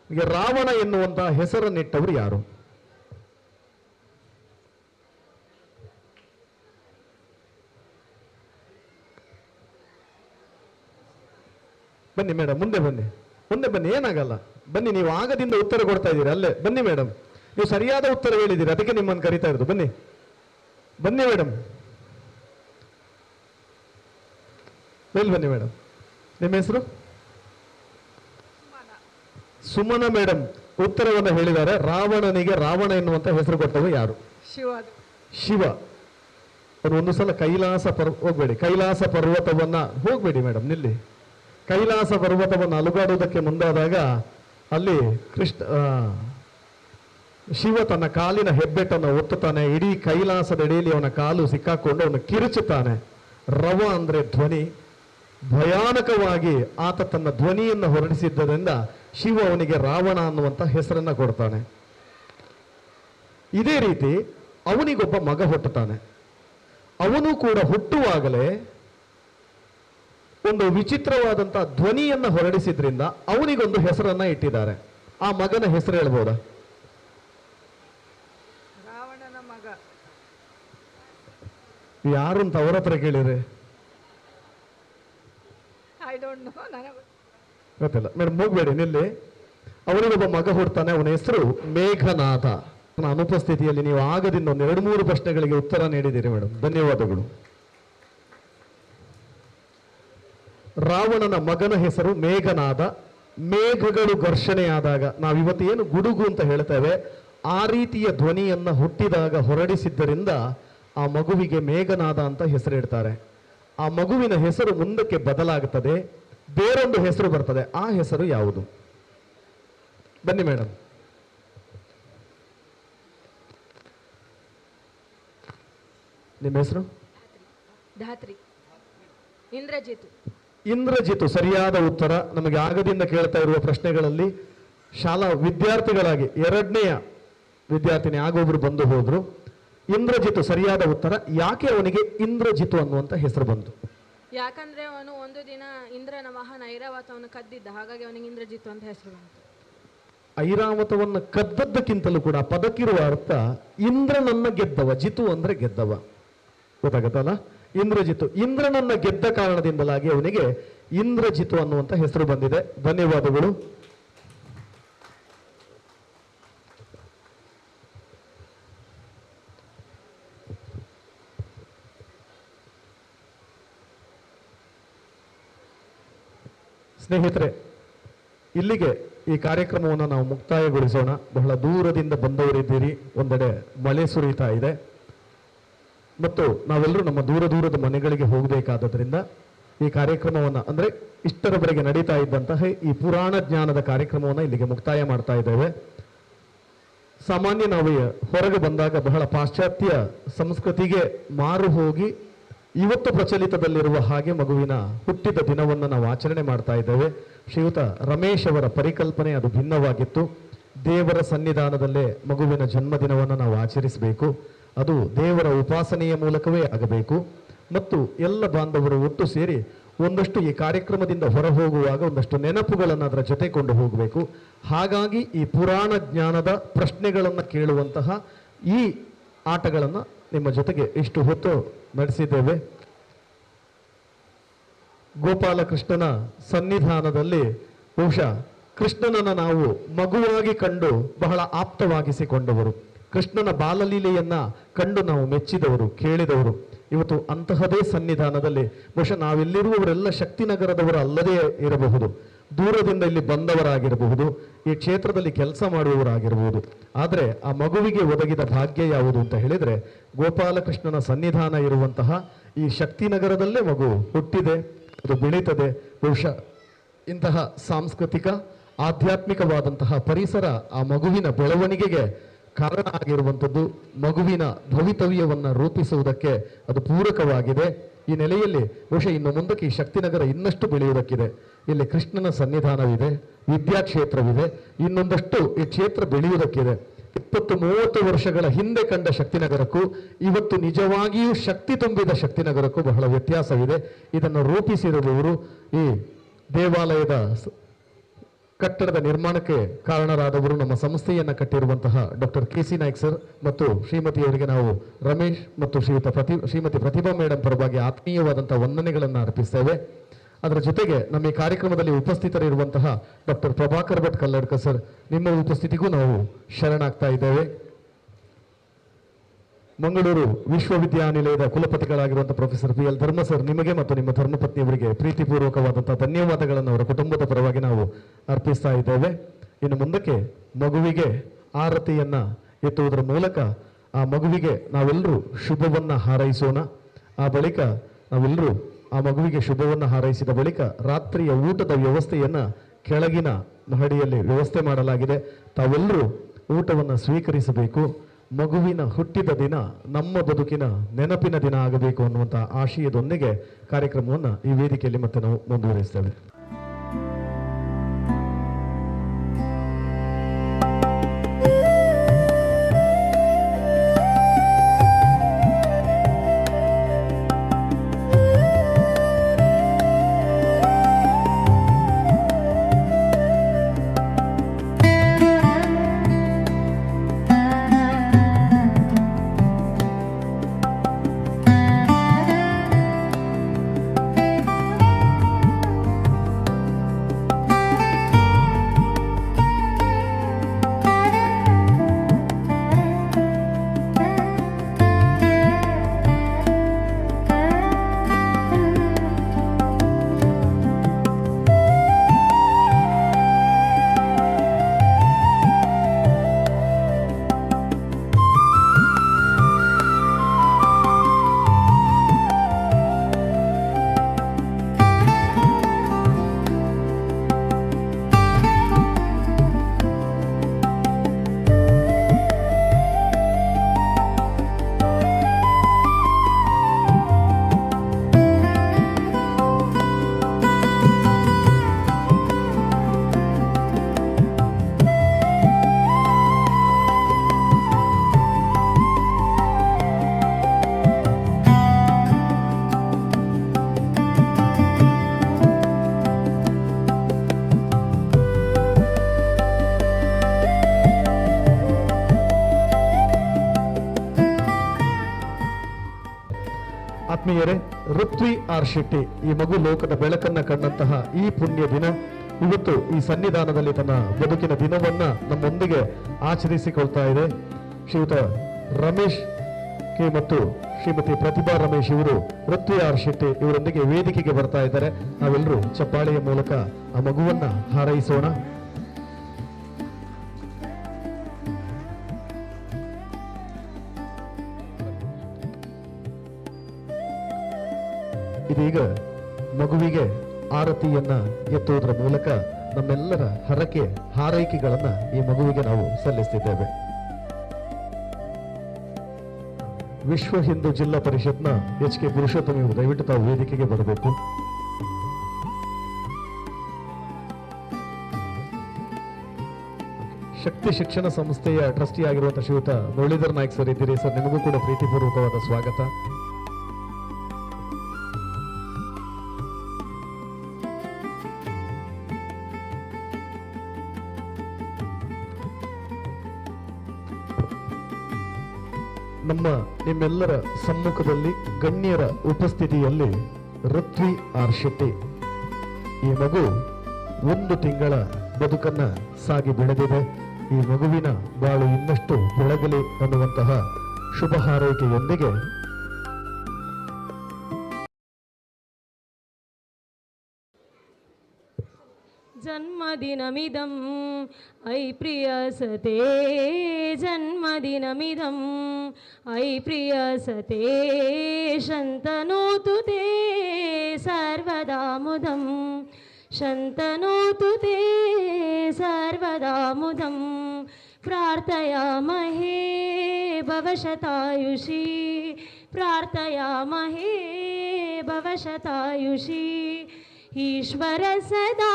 ಈಗ ರಾವಣ ಎನ್ನುವಂತಹ ಹೆಸರನ್ನಿಟ್ಟವರು ಯಾರು? ಬನ್ನಿ ಮೇಡಮ್, ಮುಂದೆ ಬನ್ನಿ, ಮುಂದೆ ಬನ್ನಿ, ಏನಾಗಲ್ಲ. ಬನ್ನಿ, ನೀವು ಆಗದಿಂದ ಉತ್ತರ ಕೊಡ್ತಾ ಇದ್ದೀರಿ, ಅಲ್ಲೇ ಬನ್ನಿ ಮೇಡಮ್. ನೀವು ಸರಿಯಾದ ಉತ್ತರ ಹೇಳಿದ್ದೀರಿ, ಅದಕ್ಕೆ ನಿಮ್ಮನ್ನು ಕರೀತಾ ಇರೋದು. ಬನ್ನಿ ಬನ್ನಿ ಮೇಡಮ್, ಎಲ್ಲಿ ಬನ್ನಿ ಮೇಡಮ್. ನಿಮ್ಮ ಹೆಸರು? ಸುಮನ ಮೇಡಮ್ ಉತ್ತರವನ್ನು ಹೇಳಿದ್ದಾರೆ. ರಾವಣನಿಗೆ ರಾವಣ ಎನ್ನುವಂತ ಹೆಸರು ಕೊಟ್ಟವು ಯಾರು? ಶಿವ. ಅವರು ಒಂದು ಸಲ ಹೋಗ್ಬೇಡಿ, ಕೈಲಾಸ ಪರ್ವತವನ್ನ ಹೋಗ್ಬೇಡಿ ಮೇಡಮ್, ನಿಲ್ಲಿ. ಕೈಲಾಸ ಪರ್ವತವನ್ನು ಅಲುಗಾಡುವುದಕ್ಕೆ ಮುಂದಾದಾಗ ಅಲ್ಲಿ ಶಿವ ತನ್ನ ಕಾಲಿನ ಹೆಬ್ಬೆಟ್ಟನ್ನು ಒತ್ತುತ್ತಾನೆ. ಇಡೀ ಕೈಲಾಸದಡಿಯಲ್ಲಿ ಅವನ ಕಾಲು ಸಿಕ್ಕಾಕೊಂಡು ಅವನು ಕಿರುಚುತ್ತಾನೆ. ರವ ಅಂದ್ರೆ ಧ್ವನಿ. ಭಯಾನಕವಾಗಿ ಆತ ತನ್ನ ಧ್ವನಿಯನ್ನು ಹೊರಡಿಸಿದ್ದರಿಂದ ಶಿವ ಅವನಿಗೆ ರಾವಣ ಅನ್ನುವಂಥ ಹೆಸರನ್ನ ಕೊಡ್ತಾನೆ. ಇದೇ ರೀತಿ ಅವನಿಗೊಬ್ಬ ಮಗ ಹುಟ್ಟುತ್ತಾನೆ. ಅವನು ಕೂಡ ಹುಟ್ಟುವಾಗಲೇ ಒಂದು ವಿಚಿತ್ರವಾದಂತಹ ಧ್ವನಿಯನ್ನ ಹೊರಡಿಸಿದ್ರಿಂದ ಅವನಿಗೊಂದು ಹೆಸರನ್ನ ಇಟ್ಟಿದ್ದಾರೆ. ಆ ಮಗನ ಹೆಸರು ಹೇಳ್ಬೋದಾ? ರಾವಣನ ಮಗ ಯಾರು ಅಂತ ಅವರ ಹತ್ರ ಕೇಳಿದ್ರೆ ಐ ಡೋಂಟ್ ನೋ, ನನಗೆ ಗೊತ್ತಿಲ್ಲ ಮೇಡಮ್. ಹೋಗ್ಬೇಡಿ, ನಿಲ್ಲಿ. ಅವನಿಗೊಬ್ಬ ಮಗ ಹುಡ್ತಾನೆ, ಅವನ ಹೆಸರು ಮೇಘನಾಥ. ನನ್ನ ಅನುಪಸ್ಥಿತಿಯಲ್ಲಿ ನೀವು ಆಗದಿಂದ ಒಂದು 2-3 ಪ್ರಶ್ನೆಗಳಿಗೆ ಉತ್ತರ ನೀಡಿದ್ದೀರಿ ಮೇಡಮ್, ಧನ್ಯವಾದಗಳು. ರಾವಣನ ಮಗನ ಹೆಸರು ಮೇಘನಾದ. ಮೇಘಗಳು ಘರ್ಷಣೆಯಾದಾಗ ನಾವಿವತ್ತು ಏನು ಗುಡುಗು ಅಂತ ಹೇಳ್ತೇವೆ, ಆ ರೀತಿಯ ಧ್ವನಿಯನ್ನ ಹುಟ್ಟಿದಾಗ ಹೊರಡಿಸಿದ್ದರಿಂದ ಆ ಮಗುವಿಗೆ ಮೇಘನಾದ ಅಂತ ಹೆಸರಿಡ್ತಾರೆ. ಆ ಮಗುವಿನ ಹೆಸರು ಮುಂದಕ್ಕೆ ಬದಲಾಗುತ್ತದೆ, ಬೇರೊಂದು ಹೆಸರು ಬರ್ತದೆ. ಆ ಹೆಸರು ಯಾವುದು? ಬನ್ನಿ ಮೇಡಮ್. ನಿಮ್ಮ ಹೆಸರು? ಧಾತ್ರಿ. ಇಂದ್ರಜಿತು. ಇಂದ್ರಜಿತು ಸರಿಯಾದ ಉತ್ತರ. ನಮಗೆ ಆಗದಿಂದ ಕೇಳ್ತಾ ಇರುವ ಪ್ರಶ್ನೆಗಳಲ್ಲಿ ಶಾಲಾ ವಿದ್ಯಾರ್ಥಿಗಳಾಗಿ 2ನೇಯ ವಿದ್ಯಾರ್ಥಿನಿ ಆಗೊಬ್ರು ಬಂದು ಹೋದ್ರು. ಇಂದ್ರಜಿತು ಸರಿಯಾದ ಉತ್ತರ. ಯಾಕೆ ಅವನಿಗೆ ಇಂದ್ರಜಿತು ಅನ್ನುವಂಥ ಹೆಸರು ಬಂತು? ಯಾಕಂದ್ರೆ ಅವನು ಒಂದು ದಿನ ಇಂದ್ರನ ವಾಹನ ಐರಾವತವನ್ನು ಕದ್ದಿದ್ದ, ಹಾಗಾಗಿ ಅವನಿಗೆ ಇಂದ್ರಜಿತ್ತು ಅಂತ ಹೆಸರು ಬಂತು. ಐರಾವತವನ್ನು ಕದ್ದದ್ದಕ್ಕಿಂತಲೂ ಕೂಡ ಪದಕ್ಕಿರುವ ಅರ್ಥ ಇಂದ್ರನನ್ನ ಗೆದ್ದವ. ಜಿತು ಅಂದ್ರೆ ಗೆದ್ದವ, ಗೊತ್ತಾಗತ್ತಲ್ಲ? ಇಂದ್ರಜಿತು ಇಂದ್ರನನ್ನ ಗೆದ್ದ ಕಾರಣದಿಂದಲಾಗಿ ಅವನಿಗೆ ಇಂದ್ರಜಿತು ಅನ್ನುವಂಥ ಹೆಸರು ಬಂದಿದೆ. ಧನ್ಯವಾದಗಳು. ಸ್ನೇಹಿತರೆ, ಇಲ್ಲಿಗೆ ಈ ಕಾರ್ಯಕ್ರಮವನ್ನು ನಾವು ಮುಕ್ತಾಯಗೊಳಿಸೋಣ. ಬಹಳ ದೂರದಿಂದ ಬಂದವರಿದ್ದೀರಿ, ಒಂದೆಡೆ ಮಳೆ ಸುರಿತಾ ಇದೆ ಮತ್ತು ನಾವೆಲ್ಲರೂ ನಮ್ಮ ದೂರದ ಮನೆಗಳಿಗೆ ಹೋಗಬೇಕಾದ್ದರಿಂದ ಈ ಕಾರ್ಯಕ್ರಮವನ್ನು ಅಂದರೆ ಇಷ್ಟರವರೆಗೆ ನಡೀತಾ ಇದ್ದಂತಹ ಈ ಪುರಾಣ ಜ್ಞಾನದ ಕಾರ್ಯಕ್ರಮವನ್ನು ಇಲ್ಲಿಗೆ ಮುಕ್ತಾಯ ಮಾಡ್ತಾ ಇದ್ದೇವೆ. ಸಾಮಾನ್ಯ ನಾವು ಹೊರಗೆ ಬಂದಾಗ ಬಹಳ ಪಾಶ್ಚಾತ್ಯ ಸಂಸ್ಕೃತಿಗೆ ಮಾರು ಹೋಗಿ ಇವತ್ತು ಪ್ರಚಲಿತದಲ್ಲಿರುವ ಹಾಗೆ ಮಗುವಿನ ಹುಟ್ಟಿದ ದಿನವನ್ನು ನಾವು ಆಚರಣೆ ಮಾಡ್ತಾ ಇದ್ದೇವೆ. ಶ್ರೀಯುತ ರಮೇಶ್ ಅವರ ಪರಿಕಲ್ಪನೆ ಅದು ಭಿನ್ನವಾಗಿತ್ತು. ದೇವರ ಸನ್ನಿಧಾನದಲ್ಲೇ ಮಗುವಿನ ಜನ್ಮದಿನವನ್ನು ನಾವು ಆಚರಿಸಬೇಕು, ಅದು ದೇವರ ಉಪಾಸನೆಯ ಮೂಲಕವೇ ಆಗಬೇಕು ಮತ್ತು ಎಲ್ಲ ಬಾಂಧವರು ಒಟ್ಟು ಸೇರಿ ಒಂದಷ್ಟು ಈ ಕಾರ್ಯಕ್ರಮದಿಂದ ಹೊರ ಹೋಗುವಾಗ ಒಂದಷ್ಟು ನೆನಪುಗಳನ್ನು ಅದರ ಜೊತೆ ಕೊಂಡು ಹೋಗಬೇಕು. ಹಾಗಾಗಿ ಈ ಪುರಾಣ ಜ್ಞಾನದ ಪ್ರಶ್ನೆಗಳನ್ನು ಕೇಳುವಂತಹ ಈ ಆಟಗಳನ್ನು ನಿಮ್ಮ ಜೊತೆಗೆ ಇಷ್ಟು ಹೊತ್ತು ನಡೆಸಿದ್ದೇವೆ. ಗೋಪಾಲಕೃಷ್ಣನ ಸನ್ನಿಧಾನದಲ್ಲಿ ಬಹುಶಃ ಕೃಷ್ಣನನ್ನು ನಾವು ಮಗುವಾಗಿ ಕಂಡು ಬಹಳ ಆಪ್ತವಾಗಿಸಿಕೊಂಡವರು, ಕೃಷ್ಣನ ಬಾಲಲೀಲೆಯನ್ನ ಕಂಡು ನಾವು ಮೆಚ್ಚಿದವರು, ಕೇಳಿದವರು. ಇವತ್ತು ಅಂತಹದೇ ಸನ್ನಿಧಾನದಲ್ಲಿ ಬಹುಶಃ ನಾವಿಲ್ಲಿರುವವರೆಲ್ಲ ಶಕ್ತಿನಗರದವರು ಅಲ್ಲದೇ ಇರಬಹುದು, ದೂರದಿಂದ ಇಲ್ಲಿ ಬಂದವರಾಗಿರಬಹುದು, ಈ ಕ್ಷೇತ್ರದಲ್ಲಿ ಕೆಲಸ ಮಾಡುವವರಾಗಿರಬಹುದು. ಆದರೆ ಆ ಮಗುವಿಗೆ ಒದಗಿದ ಭಾಗ್ಯ ಯಾವುದು ಅಂತ ಹೇಳಿದರೆ ಗೋಪಾಲಕೃಷ್ಣನ ಸನ್ನಿಧಾನ ಇರುವಂತಹ ಈ ಶಕ್ತಿನಗರದಲ್ಲೇ ಮಗು ಹುಟ್ಟಿದೆ, ಅದು ಬೆಳೀತದೆ. ಬಹುಶಃ ಇಂತಹ ಸಾಂಸ್ಕೃತಿಕ ಆಧ್ಯಾತ್ಮಿಕವಾದಂತಹ ಪರಿಸರ ಆ ಮಗುವಿನ ಬೆಳವಣಿಗೆಗೆ ಕಾರಣ ಆಗಿರುವಂಥದ್ದು. ಮಗುವಿನ ಭವಿತವ್ಯವನ್ನು ರೂಪಿಸುವುದಕ್ಕೆ ಅದು ಪೂರಕವಾಗಿದೆ. ಈ ನೆಲೆಯಲ್ಲಿ ಬಹುಶಃ ಇನ್ನು ಮುಂದಕ್ಕೆ ಈ ಶಕ್ತಿನಗರ ಇನ್ನಷ್ಟು ಬೆಳೆಯುವುದಕ್ಕಿದೆ. ಇಲ್ಲಿ ಕೃಷ್ಣನ ಸನ್ನಿಧಾನವಿದೆ, ವಿದ್ಯಾಕ್ಷೇತ್ರವಿದೆ, ಇನ್ನೊಂದಷ್ಟು ಈ ಕ್ಷೇತ್ರ ಬೆಳೆಯುವುದಕ್ಕಿದೆ. 20-30 ವರ್ಷಗಳ ಹಿಂದೆ ಕಂಡ ಶಕ್ತಿನಗರಕ್ಕೂ ಇವತ್ತು ನಿಜವಾಗಿಯೂ ಶಕ್ತಿ ತುಂಬಿದ ಶಕ್ತಿನಗರಕ್ಕೂ ಬಹಳ ವ್ಯತ್ಯಾಸವಿದೆ. ಇದನ್ನು ರೂಪಿಸಿರುವವರು ಈ ದೇವಾಲಯದ ಕಟ್ಟಡದ ನಿರ್ಮಾಣಕ್ಕೆ ಕಾರಣರಾದವರು ನಮ್ಮ ಸಂಸ್ಥೆಯನ್ನು ಕಟ್ಟಿರುವಂತಹ ಡಾಕ್ಟರ್ KC ನಾಯ್ಕ್ ಸರ್ ಮತ್ತು ಶ್ರೀಮತಿಯವರಿಗೆ ನಾವು ರಮೇಶ್ ಮತ್ತು ಶ್ರೀಮತಿ ಪ್ರತಿಭಾ ಮೇಡಮ್ ಪರವಾಗಿ ಆತ್ಮೀಯವಾದಂತಹ ವಂದನೆಗಳನ್ನು ಅರ್ಪಿಸ್ತೇವೆ. ಅದರ ಜೊತೆಗೆ ನಮ್ಮ ಈ ಕಾರ್ಯಕ್ರಮದಲ್ಲಿ ಉಪಸ್ಥಿತರಿರುವಂತಹ ಡಾಕ್ಟರ್ ಪ್ರಭಾಕರ್ ಭಟ್ ಕಲ್ಲಡ್ಕ ಸರ್, ನಿಮ್ಮ ಉಪಸ್ಥಿತಿಗೂ ನಾವು ಶರಣಾಗ್ತಾ ಇದ್ದೇವೆ. ಮಂಗಳೂರು ವಿಶ್ವವಿದ್ಯಾನಿಲಯದ ಕುಲಪತಿಗಳಾಗಿರುವಂತಹ ಪ್ರೊಫೆಸರ್ PL ಧರ್ಮ ಸರ್, ನಿಮಗೆ ಮತ್ತು ನಿಮ್ಮ ಧರ್ಮಪತ್ನಿಯವರಿಗೆ ಪ್ರೀತಿಪೂರ್ವಕವಾದಂತಹ ಧನ್ಯವಾದಗಳನ್ನು ಅವರ ಕುಟುಂಬದ ಪರವಾಗಿ ನಾವು ಅರ್ಪಿಸ್ತಾ ಇದ್ದೇವೆ. ಇನ್ನು ಮುಂದಕ್ಕೆ ಮಗುವಿಗೆ ಆರತಿಯನ್ನ ಎತ್ತುವುದರ ಮೂಲಕ ಆ ಮಗುವಿಗೆ ನಾವೆಲ್ಲರೂ ಶುಭವನ್ನ ಹಾರೈಸೋಣ. ಆ ಬಳಿಕ ನಾವೆಲ್ಲರೂ ಆ ಮಗುವಿಗೆ ಶುಭವನ್ನು ಹಾರೈಸಿದ ಬಳಿಕ ರಾತ್ರಿಯ ಊಟದ ವ್ಯವಸ್ಥೆಯನ್ನ ಕೆಳಗಿನ ಮಹಡಿಯಲ್ಲಿ ವ್ಯವಸ್ಥೆ ಮಾಡಲಾಗಿದೆ. ತಾವೆಲ್ಲರೂ ಊಟವನ್ನು ಸ್ವೀಕರಿಸಬೇಕು. ಮಗುವಿನ ಹುಟ್ಟಿದ ದಿನ ನಮ್ಮ ಬದುಕಿನ ನೆನಪಿನ ದಿನ ಆಗಬೇಕು ಅನ್ನುವಂಥ ಆಶಯದೊಂದಿಗೆ ಕಾರ್ಯಕ್ರಮವನ್ನು ಈ ವೇದಿಕೆಯಲ್ಲಿ ಮತ್ತೆ ನಾವು ಮುಂದುವರಿಸ್ತೇವೆ. ಆತ್ಮೀಯರೇ, ಋತ್ವಿ ಆರ್ ಶೆಟ್ಟಿ ಈ ಮಗು ಲೋಕದ ಬೆಳಕನ್ನ ಕಂಡಂತಹ ಈ ಪುಣ್ಯ ದಿನ ಇವತ್ತು ಈ ಸನ್ನಿಧಾನದಲ್ಲಿ ತನ್ನ ಬದುಕಿನ ದಿನವನ್ನ ನಮ್ಮೊಂದಿಗೆ ಆಚರಿಸಿಕೊಳ್ತಾ ಇದೆ. ಶ್ರೀಯುತ ರಮೇಶ್ ಕೆ ಮತ್ತು ಶ್ರೀಮತಿ ಪ್ರತಿಭಾ ರಮೇಶ್ ಇವರು ಋತ್ವಿ ಆರ್ ಶೆಟ್ಟಿ ಇವರೊಂದಿಗೆ ವೇದಿಕೆಗೆ ಬರ್ತಾ ಇದ್ದಾರೆ. ನಾವೆಲ್ಲರೂ ಚಪ್ಪಾಳೆಯ ಮೂಲಕ ಆ ಮಗುವನ್ನ ಹಾರೈಸೋಣ. ಇದೀಗ ಮಗುವಿಗೆ ಆರತಿಯನ್ನ ಎತ್ತುವುದರ ಮೂಲಕ ನಮ್ಮೆಲ್ಲರ ಹರಕೆ ಹಾರೈಕೆಗಳನ್ನ ಈ ಮಗುವಿಗೆ ನಾವು ಸಲ್ಲಿಸುತ್ತಿದ್ದೇವೆ. ವಿಶ್ವ ಹಿಂದೂ ಜಿಲ್ಲಾ ಪರಿಷತ್ನ ಎಚ್ ಕೆ ಪುರುಷೋತ್ತಮ ಇವರು ದಯವಿಟ್ಟು ತಾವು ವೇದಿಕೆಗೆ ಬರಬೇಕು. ಶಕ್ತಿ ಶಿಕ್ಷಣ ಸಂಸ್ಥೆಯ ಟ್ರಸ್ಟಿ ಆಗಿರುವಂತಹ ಶ್ರೀಯುತ ಮುರಳೀಧರ್ ನಾಯ್ಕ್ ಸರ್ ಇದ್ದೀರಿ ಸರ್, ನಿಮಗೂ ಕೂಡ ಪ್ರೀತಿಪೂರ್ವಕವಾದ ಸ್ವಾಗತ. ನಮ್ಮ ನಿಮ್ಮೆಲ್ಲರ ಸಮ್ಮುಖದಲ್ಲಿ ಗಣ್ಯರ ಉಪಸ್ಥಿತಿಯಲ್ಲಿ ಋತ್ವಿ ಆರ್ ಶೆಟ್ಟಿ ಈ ಮಗು 1 ತಿಂಗಳ ಬದುಕನ್ನ ಸಾಗಿ ಬೆಳೆದಿದೆ. ಈ ಮಗುವಿನ ಬಾಳು ಇನ್ನಷ್ಟು ಬೆಳಗಲಿ ಅನ್ನುವಂತಹ ಶುಭ ಹಾರೈಕೆಯೊಂದಿಗೆ जन्मदिनमिदं ऐ प्रियसते जन्मदिनमिदं ऐ प्रियसते शन्तनोतु ते सर्वदा मुदं शन्तनोतु ते सर्वदा मुदं प्रार्थयामहे भवशतायुषी प्रार्थयामहे भवशतायुषी ईश्वर सदा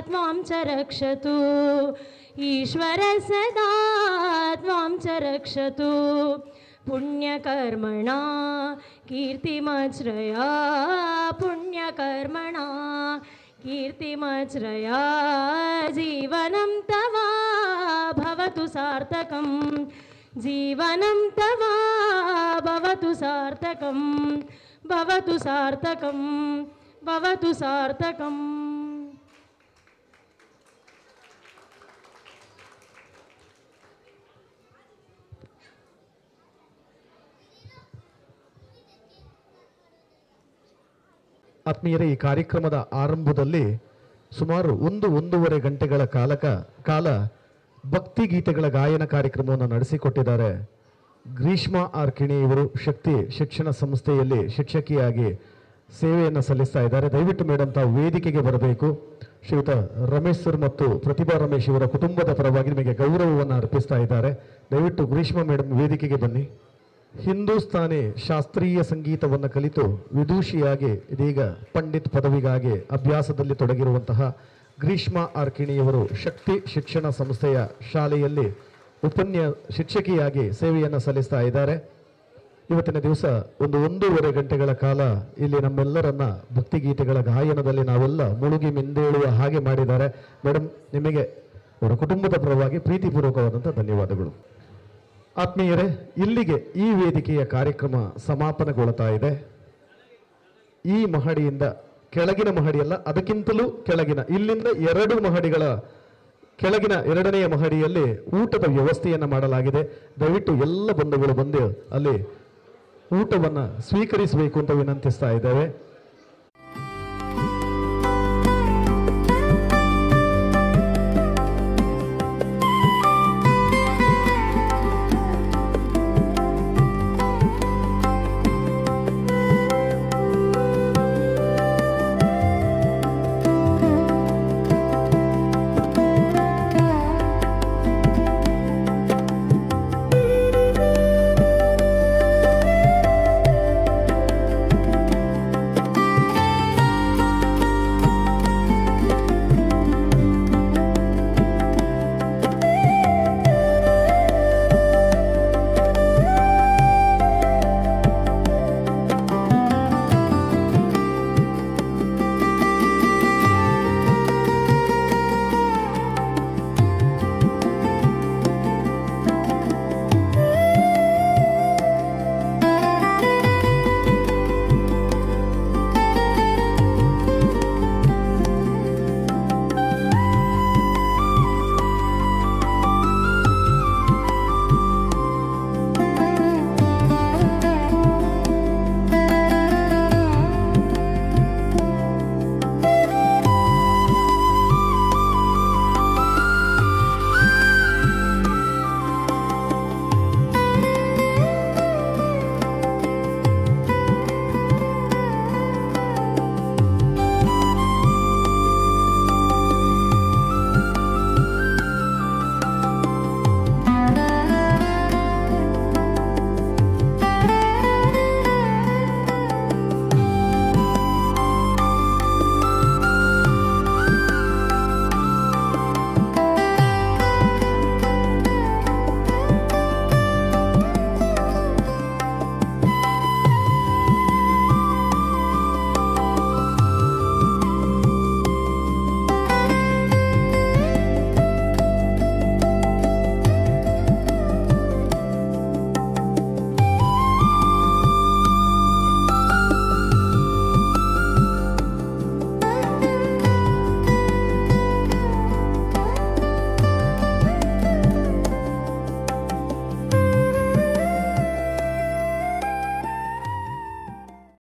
त्वां च रक्षतु ईश्वर सदा त्वां च रक्षतु पुण्यकर्मणा कीर्तिमज्रया पुण्यकर्मणा कीर्तिमज्रया जीवनं तव भवतु सार्थकं जीवनं तव भवतु सार्थकं भवतु सार्थकं भवतु सार्थकम्. ಆತ್ಮೀಯರೇ, ಈ ಕಾರ್ಯಕ್ರಮದ ಆರಂಭದಲ್ಲಿ ಸುಮಾರು 1-1.5 ಗಂಟೆಗಳ ಕಾಲ ಭಕ್ತಿ ಗೀತೆಗಳ ಗಾಯನ ಕಾರ್ಯಕ್ರಮವನ್ನು ನಡೆಸಿಕೊಟ್ಟಿದ್ದಾರೆ. ಗ್ರೀಷ್ಮಾ ಆರ್ ಕಿಣಿ ಇವರು ಶಕ್ತಿ ಶಿಕ್ಷಣ ಸಂಸ್ಥೆಯಲ್ಲಿ ಶಿಕ್ಷಕಿಯಾಗಿ ಸೇವೆಯನ್ನು ಸಲ್ಲಿಸ್ತಾ ಇದ್ದಾರೆ. ದಯವಿಟ್ಟು ಮೇಡಮ್ ತಾವು ವೇದಿಕೆಗೆ ಬರಬೇಕು. ಶ್ರೀಯುತ ರಮೇಶ್ ಸರ್ ಮತ್ತು ಪ್ರತಿಭಾ ರಮೇಶ್ ಇವರ ಕುಟುಂಬದ ಪರವಾಗಿ ನಿಮಗೆ ಗೌರವವನ್ನು ಅರ್ಪಿಸ್ತಾ ಇದ್ದಾರೆ. ದಯವಿಟ್ಟು ಗ್ರೀಷ್ಮಾ ಮೇಡಮ್ ವೇದಿಕೆಗೆ ಬನ್ನಿ. ಹಿಂದೂಸ್ತಾನಿ ಶಾಸ್ತ್ರೀಯ ಸಂಗೀತವನ್ನು ಕಲಿತು ವಿದೂಷಿಯಾಗಿ ಇದೀಗ ಪಂಡಿತ್ ಪದವಿಗಾಗಿ ಅಭ್ಯಾಸದಲ್ಲಿ ತೊಡಗಿರುವಂತಹ ಗ್ರೀಷ್ಮಾ ಆರ್ ಕಿಣಿಯವರು ಶಕ್ತಿ ಶಿಕ್ಷಣ ಸಂಸ್ಥೆಯ ಶಾಲೆಯಲ್ಲಿ ಶಿಕ್ಷಕಿಯಾಗಿ ಸೇವೆಯನ್ನು ಸಲ್ಲಿಸ್ತಾ ಇದ್ದಾರೆ. ಇವತ್ತಿನ ದಿವಸ 1.5 ಗಂಟೆಗಳ ಕಾಲ ಇಲ್ಲಿ ನಮ್ಮೆಲ್ಲರನ್ನ ಭಕ್ತಿಗೀತೆಗಳ ಗಾಯನದಲ್ಲಿ ನಾವೆಲ್ಲ ಮುಳುಗಿ ಮಿಂದೇಳುವ ಹಾಗೆ ಮಾಡಿದ್ದಾರೆ. ಮೇಡಮ್, ನಿಮಗೆ ಅವರ ಕುಟುಂಬದ ಪರವಾಗಿ ಪ್ರೀತಿಪೂರ್ವಕವಾದಂಥ ಧನ್ಯವಾದಗಳು. ಆತ್ಮೀಯರೇ, ಇಲ್ಲಿಗೆ ಈ ವೇದಿಕೆಯ ಕಾರ್ಯಕ್ರಮ ಸಮಾಪನಗೊಳ್ತಾ ಇದೆ. ಈ ಮಹಡಿಯಿಂದ ಕೆಳಗಿನ ಮಹಡಿಯಲ್ಲ, ಅದಕ್ಕಿಂತಲೂ ಕೆಳಗಿನ ಇಲ್ಲಿಂದ 2 ಮಹಡಿಗಳ ಕೆಳಗಿನ 2ನೆಯ ಮಹಡಿಯಲ್ಲಿ ಊಟದ ವ್ಯವಸ್ಥೆಯನ್ನು ಮಾಡಲಾಗಿದೆ. ದಯವಿಟ್ಟು ಎಲ್ಲ ಬಂಧುಗಳು ಬಂದು ಅಲ್ಲಿ ಊಟವನ್ನು ಸ್ವೀಕರಿಸಬೇಕು ಅಂತ ವಿನಂತಿಸ್ತಾ ಇದ್ದೇವೆ.